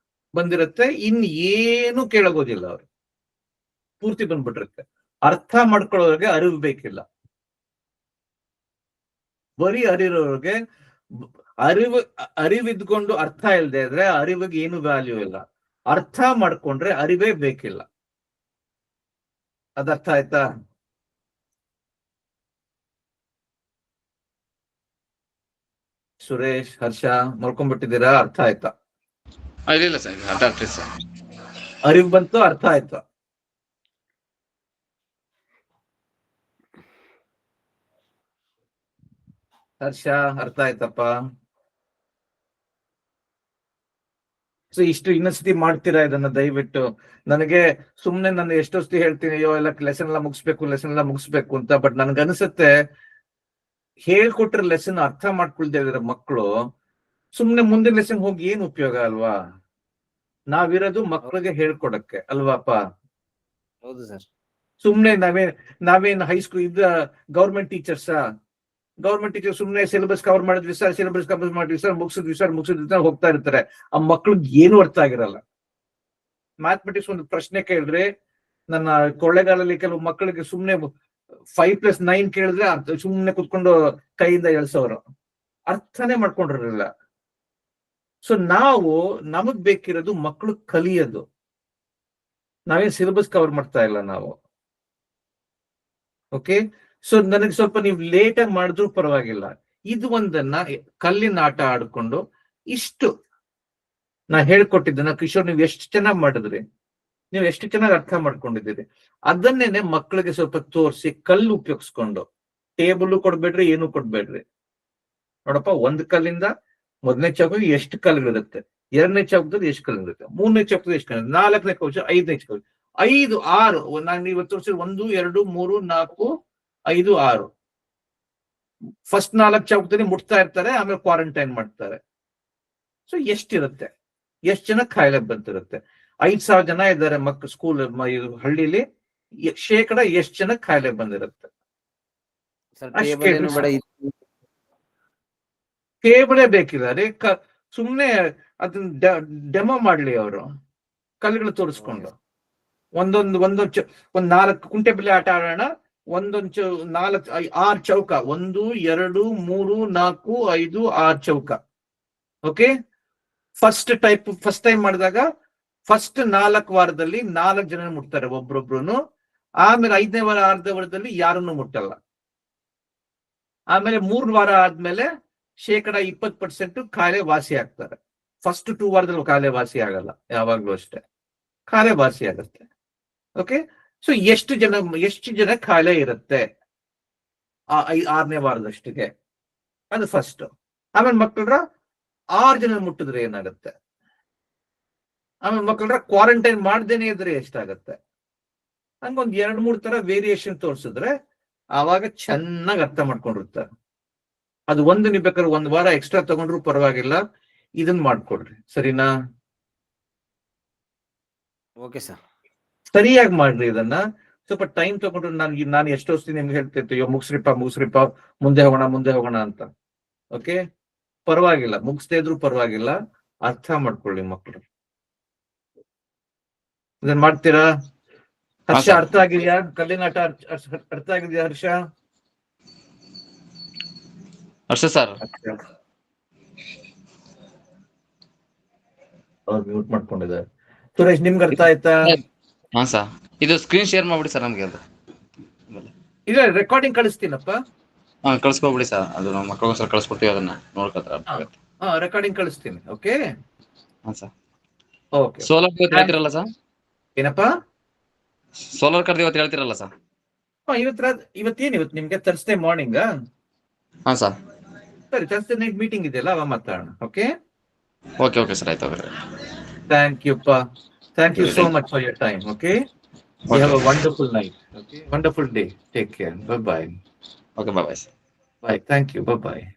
ಬಂದಿರುತ್ತೆ. ಏನು ಕೇಳೋಗೋದಿಲ್ಲ, ಅವ್ರು ಪೂರ್ತಿ ಬಂದ್ಬಿಟ್ಟಿರುತ್ತೆ. ಅರ್ಥ ಮಾಡ್ಕೊಳ್ಳೋರಿಗೆ ಅರಿವು ಬೇಕಿಲ್ಲ. ಬರೀ ಅರಿರೋರಿಗೆ ಅರಿವಿದ್ಕೊಂಡು ಅರ್ಥ ಇಲ್ಲದೆ ಇದ್ರೆ ಅರಿವಿಗೆ ಏನು ವ್ಯಾಲ್ಯೂ ಇಲ್ಲ. ಅರ್ಥ ಮಾಡ್ಕೊಂಡ್ರೆ ಅರಿವೇ ಬೇಕಿಲ್ಲ. ಅದರ್ಥ ಆಯ್ತಾ? ಸುರೇಶ್, ಹರ್ಷ ಮಲ್ಕೊಂಡ್ಬಿಟ್ಟಿದ್ದೀರಾ? ಅರ್ಥ ಆಯ್ತಾ? ಇಲ್ಲ ಸರ್, ಅರ್ಥ ಆಗ್ತದೆ ಸರ್. ಅರಿವು ಬಂತು, ಅರ್ಥ ಆಯ್ತು. ಹರ್ಷ ಅರ್ಥ ಆಯ್ತಪ್ಪ? ಸೊ ಇಷ್ಟು ಇನ್ನೊಂದ್ಸತಿ ಮಾಡ್ತೀರಾ ಇದನ್ನ ದಯವಿಟ್ಟು? ನನಗೆ ಸುಮ್ನೆ ನಾನು ಎಷ್ಟೊಸ್ತಿ ಹೇಳ್ತೀನಿ, ಅಯ್ಯೋ ಎಲ್ಲ ಲೆಸನ್ ಎಲ್ಲ ಮುಗಿಸ್ಬೇಕು ಅಂತ. ಬಟ್ ನನ್ಗನ್ಸುತ್ತೆ ಹೇಳ್ಕೊಟ್ರೆ ಲೆಸನ್ ಅರ್ಥ ಮಾಡ್ಕೊಳ್ದೇ ಇದ್ರೆ ಮಕ್ಕಳು ಸುಮ್ನೆ ಮುಂದಿನ ಲೆಸನ್ ಹೋಗಿ ಏನ್ ಉಪಯೋಗ ಅಲ್ವಾ? ನಾವಿರೋದು ಮಕ್ಕಳಿಗೆ ಹೇಳ್ಕೊಡಕ್ಕೆ ಅಲ್ವಾಪ? ಹೌದು ಸರ್. ಸುಮ್ನೆ ನಾವೇನ್ ಹೈಸ್ಕೂಲ್ ಗೌರ್ಮೆಂಟ್ ಟೀಚರ್ ಸುಮ್ನೆ ಸಿಲೆಬಸ್ ಕವರ್ ಮಾಡಿದ್ವಿ ಸರ್, ಮುಗಿಸಿದ್ವಿ ಹೋಗ್ತಾ ಇರ್ತಾರೆ. ಆ ಮಕ್ಳಿಗೆ ಏನು ಅರ್ಥ ಆಗಿರಲ್ಲ. ಮ್ಯಾಥಮೆಟಿಕ್ಸ್ ಒಂದು ಪ್ರಶ್ನೆ ಕೇಳಿದ್ರೆ, ನನ್ನ ಕೊಳ್ಳೆಗಾಲಲ್ಲಿ ಕೆಲವು ಮಕ್ಕಳಿಗೆ ಸುಮ್ನೆ 5+9 ಕೇಳಿದ್ರೆ ಸುಮ್ನೆ ಕುತ್ಕೊಂಡು ಕೈಯಿಂದ ಎಳ್ಸೋರು, ಅರ್ಥನೇ ಮಾಡ್ಕೊಂಡಿರಲಿಲ್ಲ. ಸೊ ನಮಗ್ ಬೇಕಿರೋದು ಮಕ್ಕಳು ಕಲಿಯೋದು. ನಾವೇನ್ ಸಿಲೆಬಸ್ ಕವರ್ ಮಾಡ್ತಾ ಇಲ್ಲ ನಾವು. ಓಕೆ, ಸೊ ನನಗೆ ಸ್ವಲ್ಪ ನೀವು ಲೇಟ್ ಆಗಿ ಮಾಡಿದ್ರು ಪರವಾಗಿಲ್ಲ. ಇದು ಒಂದನ್ನ ಕಲ್ಲಿನ ಆಟ ಆಡ್ಕೊಂಡು ಇಷ್ಟು ನಾ ಹೇಳ್ಕೊಟ್ಟಿದ್ದನ್ನ ಕಿಶೋರ್ ನೀವು ಎಷ್ಟು ಚೆನ್ನಾಗಿ ಮಾಡಿದ್ರಿ, ನೀವು ಎಷ್ಟು ಚೆನ್ನಾಗಿ ಅರ್ಥ ಮಾಡ್ಕೊಂಡಿದ್ದೀರಿ. ಅದನ್ನೇನೆ ಮಕ್ಕಳಿಗೆ ಸ್ವಲ್ಪ ತೋರಿಸಿ ಕಲ್ಲು ಉಪಯೋಗಿಸ್ಕೊಂಡು, ಟೇಬಲ್ ಕೊಡ್ಬೇಡ್ರಿ, ಏನು ಕೊಡ್ಬೇಡ್ರಿ. ನೋಡಪ್ಪ, ಒಂದು ಕಲ್ಲಿಂದ 1ನೇ ಚೌಕದಲ್ಲಿ ಎಷ್ಟು ಕಲ್ಲುಗಳಿರುತ್ತೆ, 2ನೇ ಚೌಕದಲ್ಲಿ ಎಷ್ಟು ಕಲ್ಲುಗಳಿರುತ್ತೆ, 3ನೇ ಚೌಕದಲ್ಲಿ ಎಷ್ಟು ಕಲ್ಲು, 4ನೇ ಚೌಕ, 5ನೇ ಚೌಕ, 5, 6 ನಾನು ಇವತ್ತು ತೋರಿಸಿ 1, 2, 3, 4, 5, 6 ಫಸ್ಟ್ 4 ಚೌಕದಲ್ಲಿ ಮುಟ್ತಾ ಇರ್ತಾರೆ, ಆಮೇಲೆ ಕ್ವಾರಂಟೈನ್ ಮಾಡ್ತಾರೆ. ಸೊ ಎಷ್ಟಿರುತ್ತೆ, ಎಷ್ಟು ಜನ ಕಾಯಿಲೆ ಬಂದಿರುತ್ತೆ? 5,000 ಜನ ಇದ್ದಾರೆ ಮಕ್ಕಳು ಸ್ಕೂಲ್ ಹಳ್ಳಿಲಿ, ಶೇಕಡ ಎಷ್ಟು ಜನ ಕಾಯಿಲೆ ಬಂದಿರುತ್ತೆ? ಟೇಬಲೇ ಬೇಕಿಲ್ಲ ರೀ, ಸುಮ್ನೆ ಅದನ್ನ ಡೆಮೋ ಮಾಡ್ಲಿ ಅವರು, ಕಲ್ಲುಗಳು ತೋರಿಸ್ಕೊಂಡು. ಒಂದ್ 4 ಕುಂಟೆ ಬಿಲ್ಲೆ ಆಟ ಆಡೋಣ. 6 ಚೌಕ, 1, 2, 3, 4, 5, 6 ಚೌಕ. ಓಕೆ, ಫಸ್ಟ್ ಟೈಮ್ ಮಾಡಿದಾಗ ಫಸ್ಟ್ 4 ವಾರದಲ್ಲಿ 4 ಜನ ಮುಟ್ತಾರೆ ಒಬ್ರೊಬ್ರು. ಆಮೇಲೆ 5ನೇ ವಾರ 6ನೇ ವಾರದಲ್ಲಿ ಯಾರನ್ನು ಮುಟ್ಟಲ್ಲ. ಆಮೇಲೆ 3 ವಾರ ಆದ್ಮೇಲೆ ಶೇಕಡ 20% ಕಾಯಿಲೆ ವಾಸಿ ಆಗ್ತಾರೆ. ಫಸ್ಟ್ 2 ವಾರದಲ್ಲಿ ಕಾಯಿಲೆ ವಾಸಿ ಆಗಲ್ಲ, ಯಾವಾಗ್ಲೂ ಅಷ್ಟೇ ಕಾಯಿಲೆ ವಾಸಿ ಆಗುತ್ತೆ. ಓಕೆ, ಸೊ ಎಷ್ಟು ಜನ ಕಾಯಿಲೆ ಇರುತ್ತೆ 6ನೇ ವಾರದಷ್ಟಿಗೆ? ಅದು ಫಸ್ಟ್. ಆಮೇಲೆ ಮಕ್ಕಳ 6 ಜನ ಮುಟ್ಟಿದ್ರೆ ಏನಾಗುತ್ತೆ? ಆಮೇಲೆ ಮಕ್ಕಳ ಕ್ವಾರಂಟೈನ್ ಮಾಡ್ದೇನೆ ಇದ್ರೆ ಎಷ್ಟಾಗತ್ತೆ? ಹಂಗೊಂದ್ 2-3 ತರ ವೇರಿಯೇಷನ್ ತೋರಿಸಿದ್ರೆ ಆವಾಗ ಚೆನ್ನಾಗಿ ಅರ್ಥ ಮಾಡ್ಕೊಂಡಿರ್ತಾರೆ. ಅದು ನೀವು ಬೇಕಾದ್ರೆ 1 ವಾರ ಎಕ್ಸ್ಟ್ರಾ ತಗೊಂಡ್ರು ಪರವಾಗಿಲ್ಲ, ಇದನ್ನ ಮಾಡ್ಕೊಡ್ರಿ, ಸರಿನಾ? ಓಕೆ ಸರ್, ಸರಿಯಾಗಿ ಮಾಡ್ರಿ ಇದನ್ನ. ಸ್ವಲ್ಪ ಟೈಮ್ ತಗೊಂಡ್ರು ನಾನು ಎಷ್ಟೋ ನಿಮ್ಗೆ ಹೇಳ್ತಿರ್ತೀವಿ, ಮುಗಿಸ್ರಿಪ್ಪ ಮುಂದೆ ಹೋಗೋಣ ಅಂತ. ಓಕೆ, ಪರವಾಗಿಲ್ಲ, ಮುಗಿಸ್ದೇ ಇದ್ರು ಪರವಾಗಿಲ್ಲ, ಅರ್ಥ ಮಾಡ್ಕೊಳ್ಳಿ ಮಕ್ಕಳು. ಇದನ್ ಮಾಡ್ತೀರಾ? ಹರ್ಷ sir. ಅರ್ಥ ಆಗಿದ್ಯಾ? ಕಲ್ಲಿನ ಆಟ ಅರ್ಥ ಆಗಿದ್ಯಾ ಹರ್ಷ? ಹರ್ಷ ಸರ್, ಅವ್ರು ಮ್ಯೂಟ್ ಮಾಡ್ಕೊಂಡಿದ್ದಾರೆ. ಸುರೇಶ್, ನಿಮ್ಗೆ ಅರ್ಥ ಆಯ್ತಾ? ಹಾ ಸರ್, ಇದು ಸ್ಕ್ರೀನ್ ಶೇರ್ ಮಾಡ್ಬಿಡಿ ಸರ್ ನಮ್ಗೆ ಅದು. ಇಲ್ಲ, ರೆಕಾರ್ಡಿಂಗ್ ಕಳಿಸ್ತೀನಪ್ಪ. ಹಾ ಕಳ್ಸ್ಕೊಬಿಡಿ ಸರ್, ಅದು ನಮ್ಮ ಮಕ್ಕಳಿಗೋಸ್ಕರ ಕಳ್ಸ್ಕೊಡ್ತೀವಿ, ಅದನ್ನ ನೋಡ್ಕೊತಾರೆ. ರೆಕಾರ್ಡಿಂಗ್ ಕಳಿಸ್ತೀನಿ. ಓಕೆ ಹಾ ಸರ್. ಓಕೆ. ಸೋಲಾರ್ ಹೇಳ್ತಿರಲ್ಲ ಸರ್? ಏನಪ್ಪ? ಸೋಲಾರ್ ಕರ್ದು ಇವತ್ತು ಹೇಳ್ತಿರಲ್ಲ ಸರ್? ಇವತ್ತು ನಿಮ್ಗೆ ಥರ್ಸ್ಡೇ ಮಾರ್ನಿಂಗ್? ಹಾ ಸರ್. ಸರಿ, ಥರ್ಸ್ಡೇ ನೈಟ್ ಮೀಟಿಂಗ್ ಇದೆಯಲ್ಲ, ಅವಾಗ ಮಾತಾಡೋಣ. ಓಕೆ ಓಕೆ ಸರ್, ಆಯ್ತು. ಥ್ಯಾಂಕ್ ಯು ಪಾ. Thank you so much for your time. Okay, you have a wonderful night. Okay, wonderful day. Take care. Bye. Okay, bye. Bye. Thank you. Bye-bye.